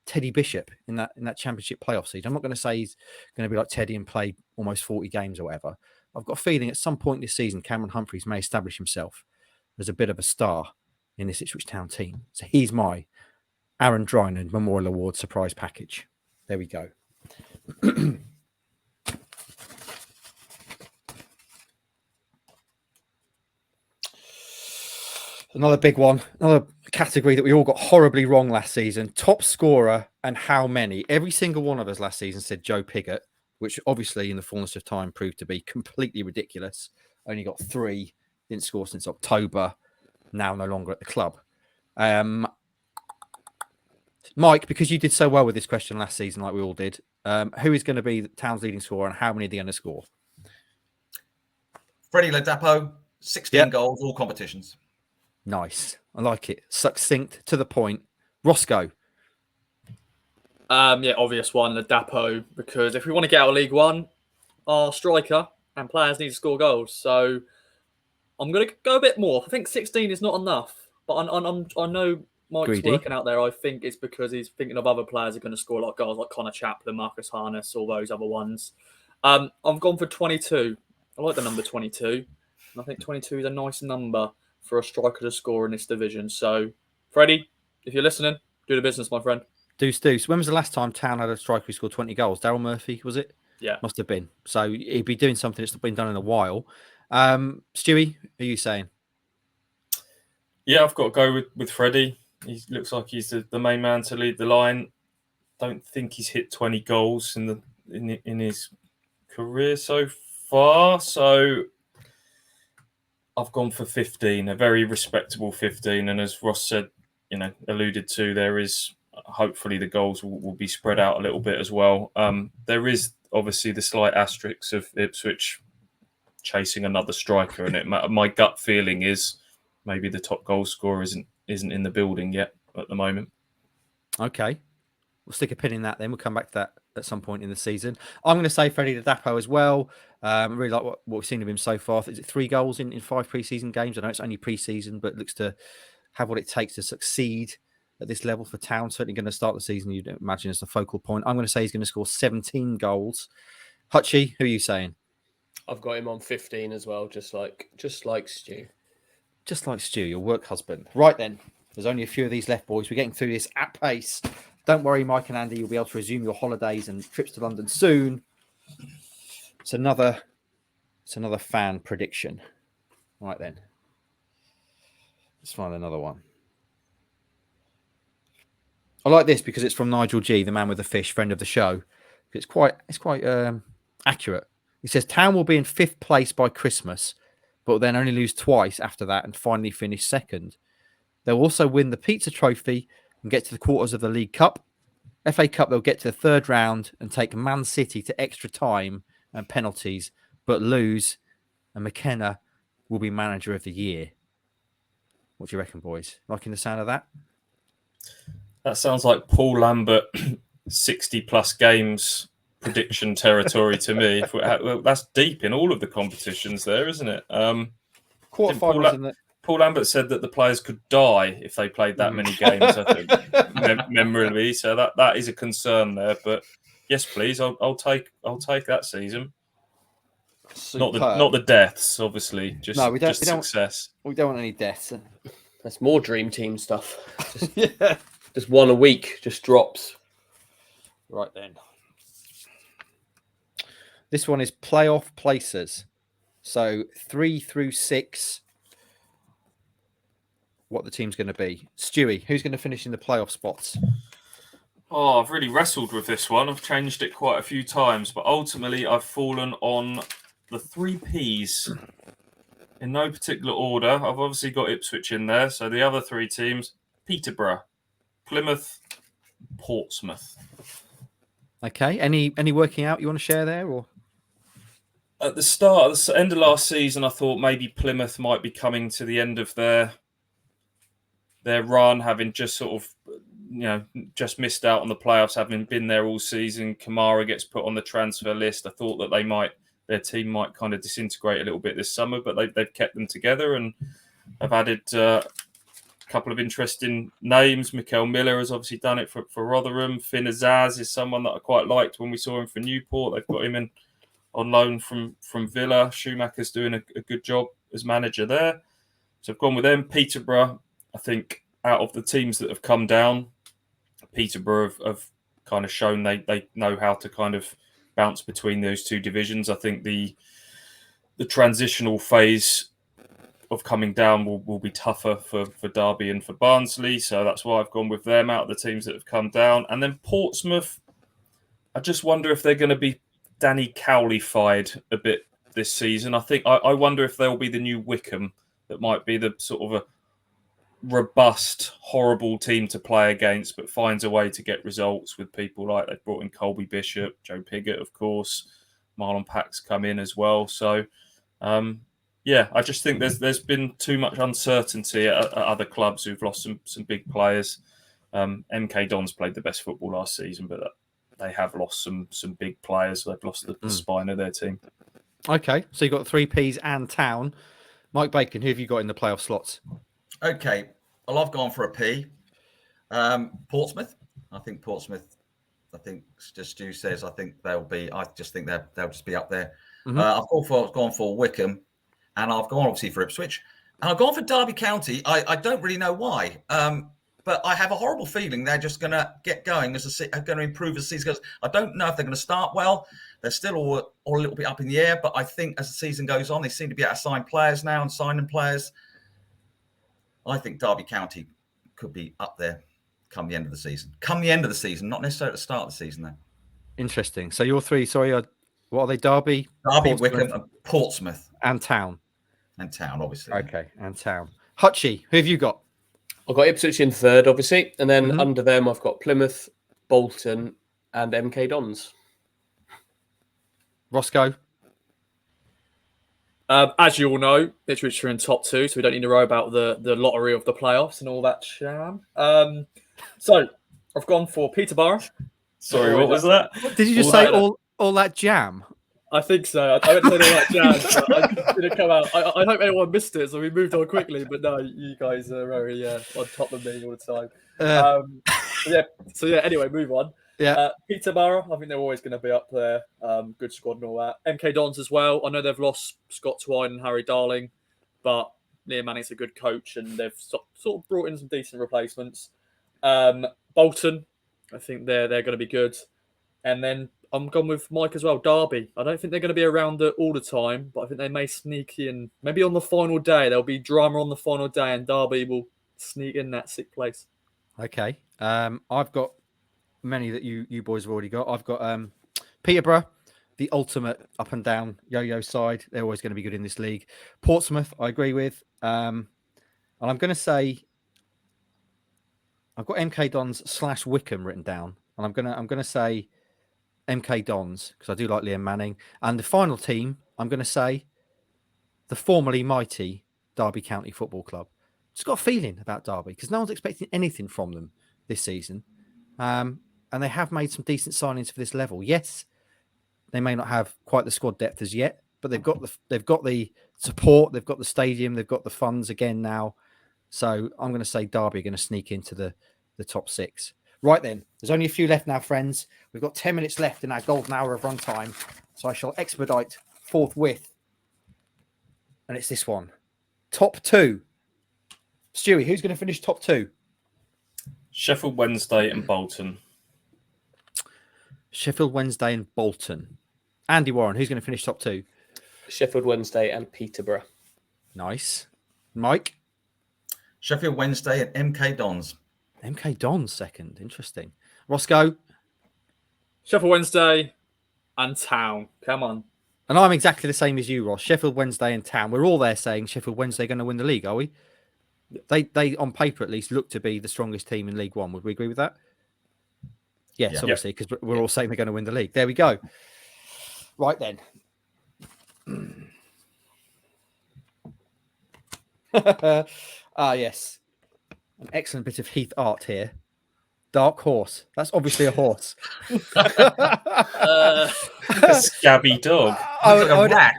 Teddy Bishop in that championship playoff season. I'm not going to say he's going to be like Teddy and play almost 40 games or whatever. I've got a feeling at some point this season, Cameron Humphreys may establish himself as a bit of a star in this Ipswich Town team. So he's my Aaron Drynan Memorial Award surprise package. There we go. Another big one, another category that we all got horribly wrong last season. Top scorer and how many? Every single one of us last season said Joe Pigott, which obviously in the fullness of time proved to be completely ridiculous. Only got 3, didn't score since October, now no longer at the club. Mike, because you did so well with this question last season, like we all did, who is going to be the Town's leading scorer and how many are they going to score? Freddie Ladapo, 16 goals, all competitions. Nice. I like it. Succinct, to the point. Roscoe. Obvious one, Ladapo, because if we want to get out of League One, our striker and players need to score goals. So I'm going to go a bit more. I think 16 is not enough, but I know Mike's Greedy. working out there. I think it's because he's thinking of other players who are going to score a lot of goals, like Connor Chaplin, Marcus Harness, all those other ones. I've gone for 22. I like the number 22. And I think 22 is a nice number for a striker to score in this division. So, Freddie, if you're listening, do the business, my friend. Deuce. When was the last time Town had a striker who scored 20 goals? Daryl Murphy, was it? Yeah. Must have been. So he'd be doing something that's been done in a while. Stewie, who are you saying? Yeah, I've got to go with Freddie. He looks like he's the main man to lead the line. Don't think he's hit 20 goals in his career so far. So I've gone for 15, a very respectable 15. And as Ross said, alluded to, there is hopefully the goals will be spread out a little bit as well. There is obviously the slight asterisk of Ipswich chasing another striker, and my gut feeling is maybe the top goal scorer isn't in the building yet at the moment. Okay, we'll stick a pin in that. Then we'll come back to that at some point in the season. I'm going to say Freddie Ladapo as well. I really like what we've seen of him so far. Is it 3 goals in 5 pre-season games? I know it's only pre-season, but looks to have what it takes to succeed at this level for Town. Certainly going to start the season, you'd imagine, as the focal point. I'm going to say he's going to score 17 goals. Hutchie, who are you saying? I've got him on 15 as well, just like Stu. Just like Stu, your work husband. Right then, there's only a few of these left, boys. We're getting through this at pace. Don't worry, Mike and Andy, you'll be able to resume your holidays and trips to London soon. It's another fan prediction. Right then. Let's find another one. I like this because it's from Nigel G, the man with the fish, friend of the show. It's quite accurate. He says Town will be in 5th place by Christmas, but will then only lose twice after that and finally finish 2nd. They'll also win the Pizza Trophy and get to the quarters of the League Cup. FA Cup, they'll get to the 3rd round and take Man City to extra time and penalties, but lose, and McKenna will be manager of the year. What do you reckon, boys? Liking the sound of that? That sounds like Paul Lambert 60-plus games prediction territory to me. Well, that's deep in all of the competitions there, isn't it? Quarterfinals. Paul Lambert said that the players could die if they played that many games, I think, memorably. So that is a concern there. But yes, please, I'll take that season. Superb. Not the deaths, obviously. Just success. We don't want any deaths. That's more dream team stuff. Yeah. Just one a week, just drops. Right then. This one is playoff places. So 3 through 6. What the team's going to be. Stewie, who's going to finish in the playoff spots? Oh, I've really wrestled with this one. I've changed it quite a few times, but ultimately I've fallen on the 3 Ps in no particular order. I've obviously got Ipswich in there. So the other 3 teams, Peterborough, Plymouth, Portsmouth. Okay. Any working out you want to share there, or? At the end of last season, I thought maybe Plymouth might be coming to the end of their run, having just sort of, just missed out on the playoffs, having been there all season. Kamara gets put on the transfer list. I thought that their team might kind of disintegrate a little bit this summer, but they've kept them together and have added a couple of interesting names. Mikel Miller has obviously done it for Rotherham. Finn Azaz is someone that I quite liked when we saw him for Newport. They've got him on loan from Villa. Schumacher's doing a good job as manager there. So I've gone with them. Peterborough, I think out of the teams that have come down, Peterborough have kind of shown they know how to kind of bounce between those 2 divisions. I think the transitional phase of coming down will be tougher for Derby and for Barnsley. So that's why I've gone with them out of the teams that have come down. And then Portsmouth, I just wonder if they're going to be Danny Cowley-fied a bit this season. I wonder if they'll be the new Wickham that might be the sort of a robust, horrible team to play against, but finds a way to get results with people like they've brought in Colby Bishop, Joe Piggott, of course. Marlon Pack's come in as well. So, I just think there's been too much uncertainty at other clubs who've lost some big players. MK Dons played the best football last season, but they have lost some big players. So they've lost the spine of their team. Okay, so you've got 3 Ps and Town. Mike Bacon, who have you got in the playoff slots? Okay, well, I've gone for a P. Portsmouth. I think Portsmouth. I think just Stu says. I think they'll be. I just think they'll just be up there. Mm-hmm. I've gone for Wickham, and I've gone obviously for Ipswich, and I've gone for Derby County. I don't really know why, but I have a horrible feeling they're just going to get going are going to improve as the season goes. I don't know if they're going to start well. They're still all a little bit up in the air, but I think as the season goes on, they seem to be able to sign players now and signing players. I think Derby County could be up there come the end of the season. Not necessarily at the start of the season, though. Interesting. So your 3, what are they? Derby, Wickham, and Portsmouth. And Town. And Town, obviously. Okay, and Town. Hutchie, who have you got? I've got Ipswich in 3rd, obviously. And then under them, I've got Plymouth, Bolton, and MK Dons. Roscoe? As you all know, Ipswich are in top 2, so we don't need to worry about the lottery of the playoffs and all that sham. So I've gone for Peterborough. Sorry, what was that? Did you just say all that jam? I think so. I went to say all that jam, but I didn't come out. I hope anyone missed it, so we moved on quickly. But no, you guys are very on top of me all the time. Anyway, move on. Yeah. Peterborough, I think they're always going to be up there. Good squad and all that. MK Dons as well. I know they've lost Scott Twine and Harry Darling, but Liam Manning's a good coach and they've sort of brought in some decent replacements. Bolton, I think they're going to be good. And then I'm gone with Mike as well. Derby. I don't think they're going to be around all the time, but I think they may sneak in. Maybe on the final day, there'll be drama on the final day, and Derby will sneak in that 6th place. Okay. I've got many that you boys have already got. I've got Peterborough, the ultimate up and down yo-yo side. They're always going to be good in this league. Portsmouth, I agree with. And I'm going to say I've got MK Dons / Wickham written down, and I'm gonna say MK Dons because I do like Liam Manning. And the final team, I'm going to say the formerly mighty Derby County Football Club. Just got a feeling about Derby because no one's expecting anything from them this season, and they have made some decent signings for this level. Yes, they may not have quite the squad depth as yet, but they've got the support, they've got the stadium, they've got the funds again now. So I'm going to say Derby are going to sneak into the top 6. Right then, there's only a few left now, friends. We've got 10 minutes left in our golden hour of runtime, so I shall expedite forthwith. And it's this one. Top 2. Stewie, who's going to finish top 2? Sheffield Wednesday and Bolton. Sheffield Wednesday and Bolton. Andy Warren, who's going to finish top 2? Sheffield Wednesday and Peterborough. Nice. Mike? Sheffield Wednesday and MK Dons. MK Dons second. Interesting. Roscoe? Sheffield Wednesday and Town. Come on. And I'm exactly the same as you, Ross. Sheffield Wednesday and Town. We're all there saying Sheffield Wednesday going to win the league, are we? They on paper at least look to be the strongest team in League One. Would we agree with that? Yes, Yeah. obviously, because we're all saying they're going to win the league. There we go. Right then. Yes. An excellent bit of Heath art here. Dark horse. That's obviously a horse. A scabby dog. I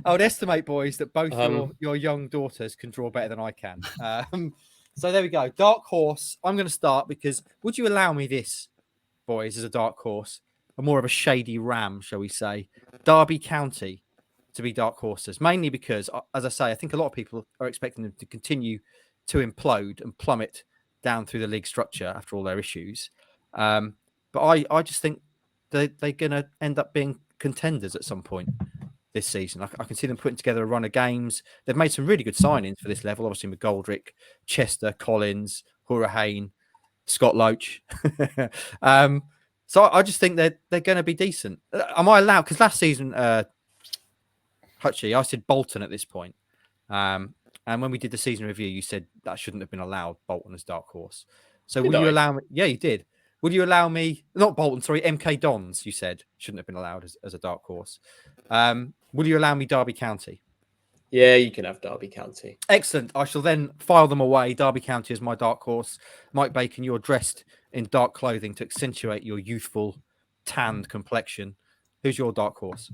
would estimate, boys, that both your young daughters can draw better than I can. So there we go. Dark horse. I'm going to start because would you allow me this, boys, as a dark horse? More of a shady ram, shall we say? Derby County to be dark horses, mainly because, as I say, I think a lot of people are expecting them to continue to implode and plummet down through the league structure after all their issues. But I just think they're going to end up being contenders at some point this season. I can see them putting together a run of games. They've made some really good signings for this level, obviously McGoldrick, Chester, Collins, Hourihane, Scott Loach. So I just think they're going to be decent. Am I allowed? Because last season, Hutchie, I said Bolton at this point. And when we did the season review, you said that shouldn't have been allowed, Bolton as dark horse. So will you allow me? Yeah, you did. Would you allow me? Not Bolton, sorry, MK Dons, you said shouldn't have been allowed as a dark horse. Will you allow me Derby County? Yeah, you can have Derby County. Excellent. I shall then file them away. Derby County is my dark horse. Mike Bacon, you're dressed in dark clothing to accentuate your youthful, tanned complexion. Who's your dark horse?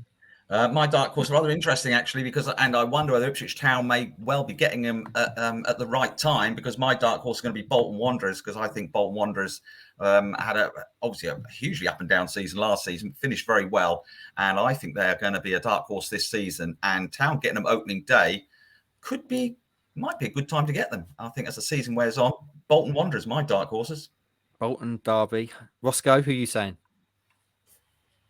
My dark horse, rather interesting actually, and I wonder whether Ipswich Town may well be getting him at the right time, because my dark horse is going to be Bolton Wanderers, because I think Bolton Wanderers had obviously a hugely up and down season last season, finished very well, and I think they're going to be a dark horse this season. And Town getting them opening day might be a good time to get them. I think as the season wears on, Bolton Wanderers, my dark horses. Bolton, Derby. Roscoe, who are you saying?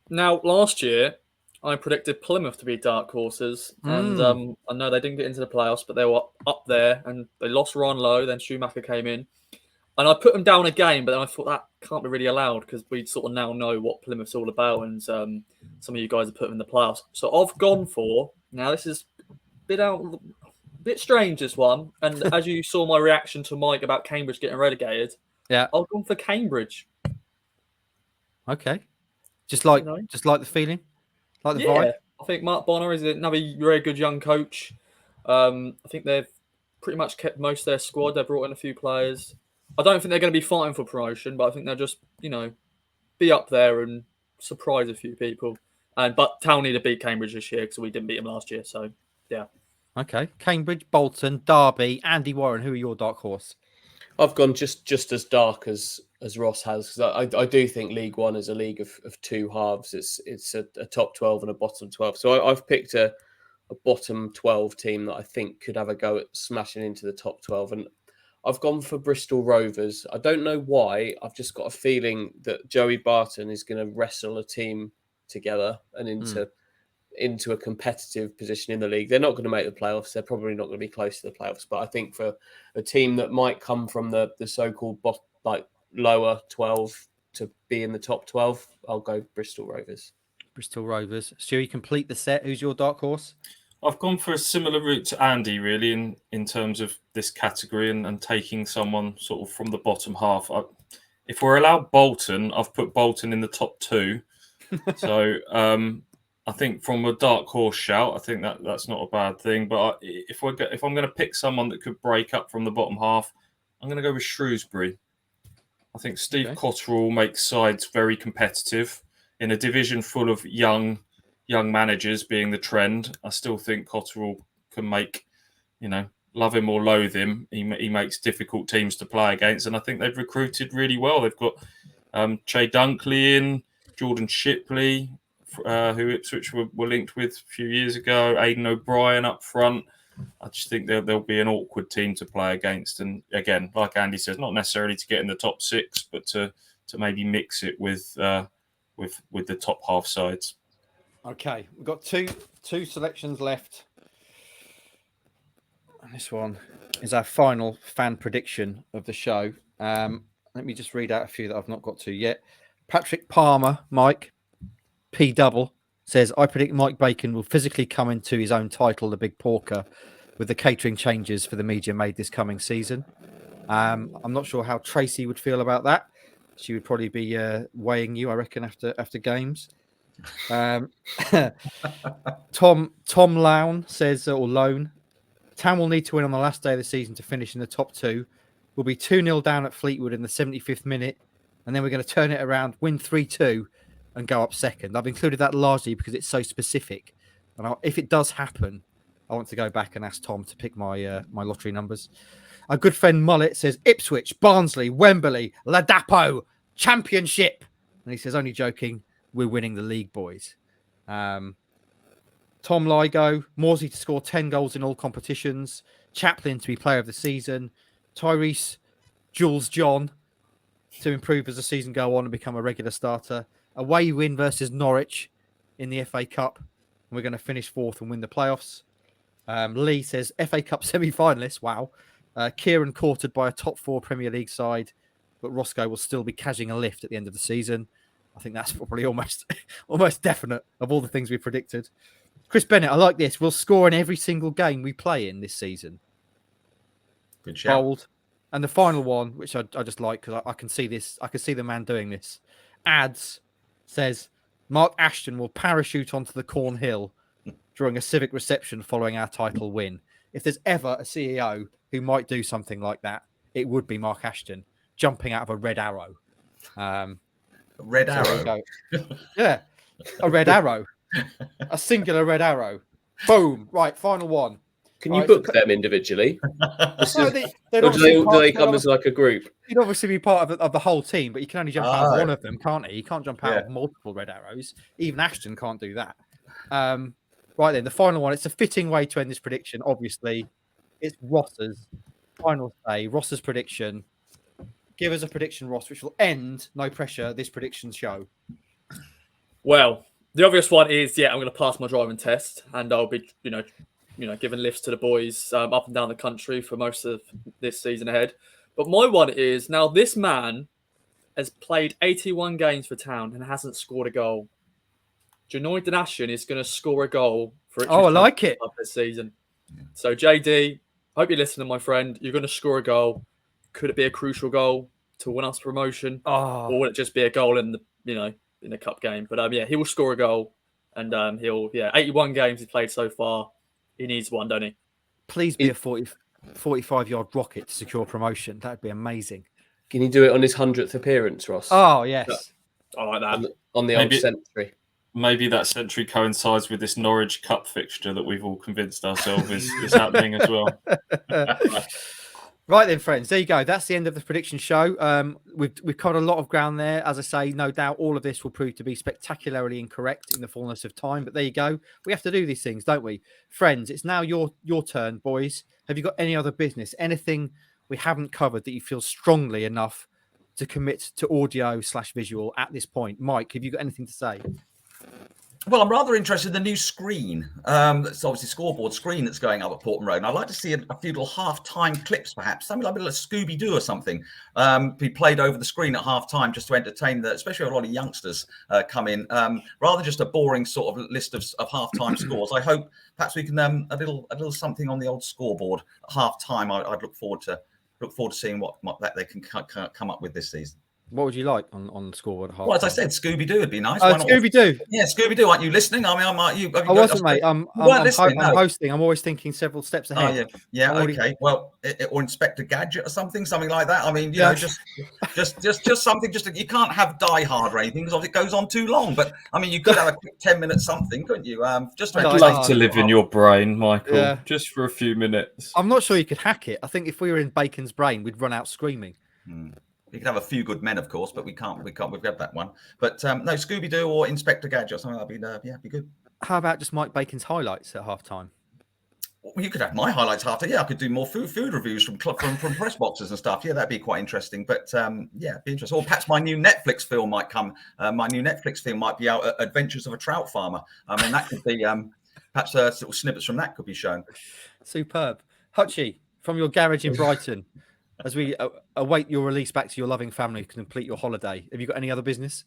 Now, last year, I predicted Plymouth to be dark horses, and I know they didn't get into the playoffs, but they were up there, and they lost Ron Lowe, then Schumacher came in, and I put them down again, but then I thought that can't be really allowed because we sort of now know what Plymouth's all about, and some of you guys have put them in the playoffs. So I've gone for, now this is a bit strange, this one, and as you saw my reaction to Mike about Cambridge getting relegated, yeah, I've gone for Cambridge. Okay, just like the feeling. Like the vibe? I think Mark Bonner is another very good young coach. I think they've pretty much kept most of their squad. They've brought in a few players. I don't think they're going to be fighting for promotion, but I think they'll just, be up there and surprise a few people. But Town need to beat Cambridge this year because we didn't beat them last year. So, yeah. Okay. Cambridge, Bolton, Derby, Andy Warren. Who are your dark horse? I've gone just as dark as Ross has, because I do think League One is a league of two halves. It's a top 12 and a bottom 12. So I've picked a bottom 12 team that I think could have a go at smashing into the top 12. And I've gone for Bristol Rovers. I don't know why. I've just got a feeling that Joey Barton is going to wrestle a team together and into a competitive position in the league. They're not going to make the playoffs. They're probably not going to be close to the playoffs. But I think for a team that might come from the so-called lower 12 to be in the top 12, I'll go Bristol Rovers. Bristol Rovers. Stu, you complete the set. Who's your dark horse? I've gone for a similar route to Andy, really, in terms of this category and taking someone sort of from the bottom half. If we're allowed Bolton, I've put Bolton in the top 2. So I think from a dark horse shout, I think that's not a bad thing. But if I'm going to pick someone that could break up from the bottom half, I'm going to go with Shrewsbury. I think Steve Cotterill makes sides very competitive in a division full of young managers being the trend. I still think Cotterill can make, love him or loathe him. He makes difficult teams to play against. And I think they've recruited really well. They've got Che Dunkley in, Jordan Shipley, who Ipswich were linked with a few years ago, Aidan O'Brien up front. I just think there'll be an awkward team to play against. And again, like Andy says, not necessarily to get in the top 6, but to maybe mix it with the top half sides. Okay, we've got two selections left. And this one is our final fan prediction of the show. Let me just read out a few that I've not got to yet. Patrick Palmer, Mike, P double, says, I predict Mike Bacon will physically come into his own title, the Big Porker, with the catering changes for the media made this coming season. I'm not sure how Tracy would feel about that. She would probably be weighing you, I reckon, after games. Tom Lown says, or Lone, Town will need to win on the last day of the season to finish in the top 2. We'll be 2-0 down at Fleetwood in the 75th minute, and then we're going to turn it around, win 3-2, and go up second. I've included that largely because it's so specific. And if it does happen, I want to go back and ask Tom to pick my lottery numbers. Our good friend Mullet says, Ipswich, Barnsley, Wembley, Ladapo, Championship. And he says, only joking, we're winning the league, boys. Tom Ligo, Morsey to score 10 goals in all competitions, Chaplin to be player of the season, Tyrus, Jules John to improve as the season go on and become a regular starter, away win versus Norwich in the FA Cup, and we're going to finish 4th and win the playoffs. Lee says, FA Cup semi-finalists, wow. Kieran courted by a top 4 Premier League side, but Roscoe will still be catching a lift at the end of the season. I think that's probably almost definite of all the things we predicted. Chris Bennett, I like this. We'll score in every single game we play in this season. Good shout. Bold. And the final one, which I just like because I can see this. I can see the man doing this. Ads says, Mark Ashton will parachute onto the Cornhill during a civic reception following our title win. If there's ever a CEO who might do something like that, it would be Mark Ashton jumping out of a red arrow. Red arrow? Yeah, a red arrow. A singular red arrow. Boom. Right, final one. Can you book them individually? No, do they come as like a group? You'd obviously be part of the whole team, but you can only jump out of one of them, can't he? You can't jump out of multiple red arrows. Even Ashton can't do that. Right then, the final one. It's a fitting way to end this prediction, obviously. It's Ross's final say. Ross's prediction. Give us a prediction, Ross, which will end, no pressure, this prediction show. Well, the obvious one is, I'm going to pass my driving test, and I'll be, giving lifts to the boys up and down the country for most of this season ahead. But my one is, now this man has played 81 games for Town and hasn't scored a goal. Janoy Danashian is going to score a goal for Ipswich I like it this season. So JD, hope you're listening, my friend. You're going to score a goal. Could it be a crucial goal to win us promotion, or will it just be a goal in the cup game? But he will score a goal, and 81 games he's played so far. He needs one, don't he? Please be a 45-yard rocket to secure promotion. That'd be amazing. Can you do it on his 100th appearance, Ross? Oh yes, I like that. On the old century. Maybe that century coincides with this Norwich Cup fixture that we've all convinced ourselves is happening as well. Right then, friends, there you go. That's the end of the prediction show. We've covered a lot of ground there. As I say, no doubt all of this will prove to be spectacularly incorrect in the fullness of time. But there you go. We have to do these things, don't we? Friends, it's now your turn, boys. Have you got any other business? Anything we haven't covered that you feel strongly enough to commit to audio/visual at this point? Mike, have you got anything to say? Well, I'm rather interested in the new screen. That's obviously scoreboard screen that's going up at Portman Road. And I'd like to see a few little half-time clips, perhaps something like a little Scooby-Doo or something, be played over the screen at half-time just to entertain especially a lot of youngsters come in, rather than just a boring sort of list of half-time scores. I hope perhaps we can a little something on the old scoreboard at half-time. I'd look forward to seeing what that they can come up with this season. What would you like on the scoreboard? Well, as I said, Scooby-Doo would be nice. Scooby-Doo. Yeah, Scooby-Doo. Aren't you listening? I mean, I wasn't, mate. I'm hosting. I'm always thinking several steps ahead. Oh, yeah. Okay. Well, or Inspector Gadget or something like that. I mean, you know, just something. You can't have Die Hard or anything because it goes on too long. But I mean, you could have a quick 10-minute something, couldn't you? Just to I'd love to live in your brain, Michael, just for a few minutes. I'm not sure you could hack it. I think if we were in Bacon's brain, we'd run out screaming. We could have A Few Good Men, of course, but we can't. We've got that one. But no, Scooby-Doo or Inspector Gadget or something. That'd be good. How about just Mike Bacon's highlights at half-time? Well, you could have my highlights after. Yeah, I could do more food reviews from press boxes and stuff. Yeah, that'd be quite interesting. But yeah, it'd be interesting. Or perhaps my new Netflix film might come. My new Netflix film might be out, Adventures of a Trout Farmer. I mean, that could be perhaps little snippets from that could be shown. Superb. Hutchie, from your garage in Brighton, as we await your release back to your loving family to complete your holiday, have you got any other business?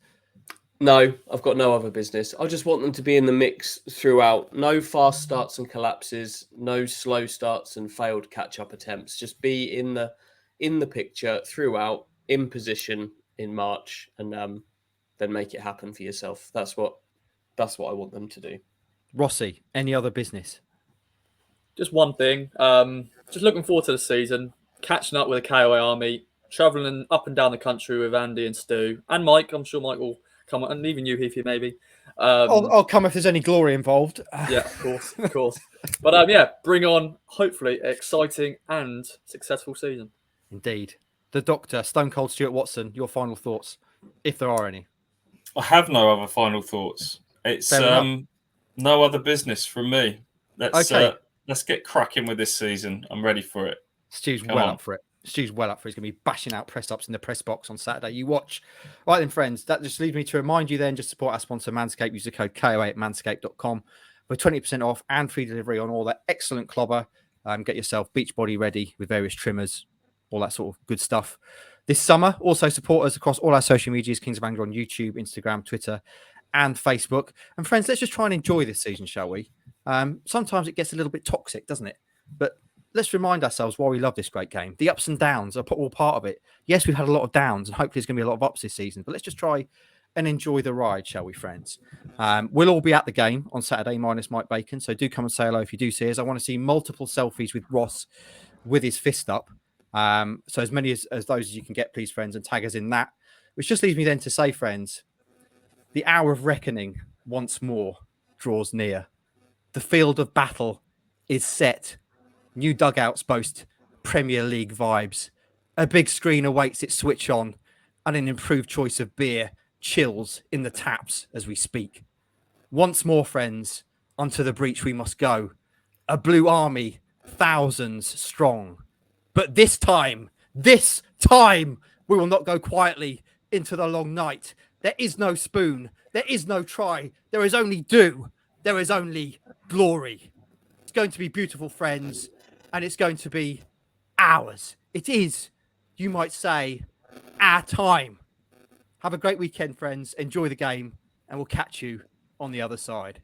No, I've got no other business. I just want them to be in the mix throughout. No fast starts and collapses, no slow starts and failed catch-up attempts. Just be in the picture throughout, in position in March, and then make it happen for yourself. That's what I want them to do. Rossi, any other business? Just one thing. Just looking forward to the season, catching up with the KOA Army, travelling up and down the country with Andy and Stu and Mike. I'm sure Mike will come on, and even you, Heath, maybe. I'll come if there's any glory involved. Yeah, of course. But yeah, bring on, hopefully, exciting and successful season. Indeed. The Doctor, Stone Cold Stuart Watson, your final thoughts, if there are any. I have no other final thoughts. It's no other business from me. Let's get cracking with this season. I'm ready for it. Stu's up for it. Stu's well up for it. He's going to be bashing out press-ups in the press box on Saturday. You watch. Right then, friends, that just leaves me to remind you then, just support our sponsor, Manscaped. Use the code KOA at manscaped.com for 20% off and free delivery on all that excellent clobber. Get yourself beach body ready with various trimmers, all that sort of good stuff. This summer, also support us across all our social medias, Kings of Angler on YouTube, Instagram, Twitter, and Facebook. And friends, let's just try and enjoy this season, shall we? Sometimes it gets a little bit toxic, doesn't it? But let's remind ourselves why we love this great game. The ups and downs are all part of it. Yes, we've had a lot of downs, and hopefully there's going to be a lot of ups this season. But let's just try and enjoy the ride, shall we, friends? We'll all be at the game on Saturday, minus Mike Bacon. So do come and say hello if you do see us. I want to see multiple selfies with Ross with his fist up. So as many as those as you can get, please, friends, and tag us in that. Which just leaves me then to say, friends, the hour of reckoning once more draws near. The field of battle is set. New dugouts boast Premier League vibes. A big screen awaits its switch on, and an improved choice of beer chills in the taps as we speak. Once more, friends, unto the breach we must go. A blue army, thousands strong. But this time, we will not go quietly into the long night. There is no spoon. There is no try. There is only do. There is only glory. It's going to be beautiful, friends. And it's going to be ours. It is, you might say, our time. Have a great weekend, friends. Enjoy the game. And we'll catch you on the other side.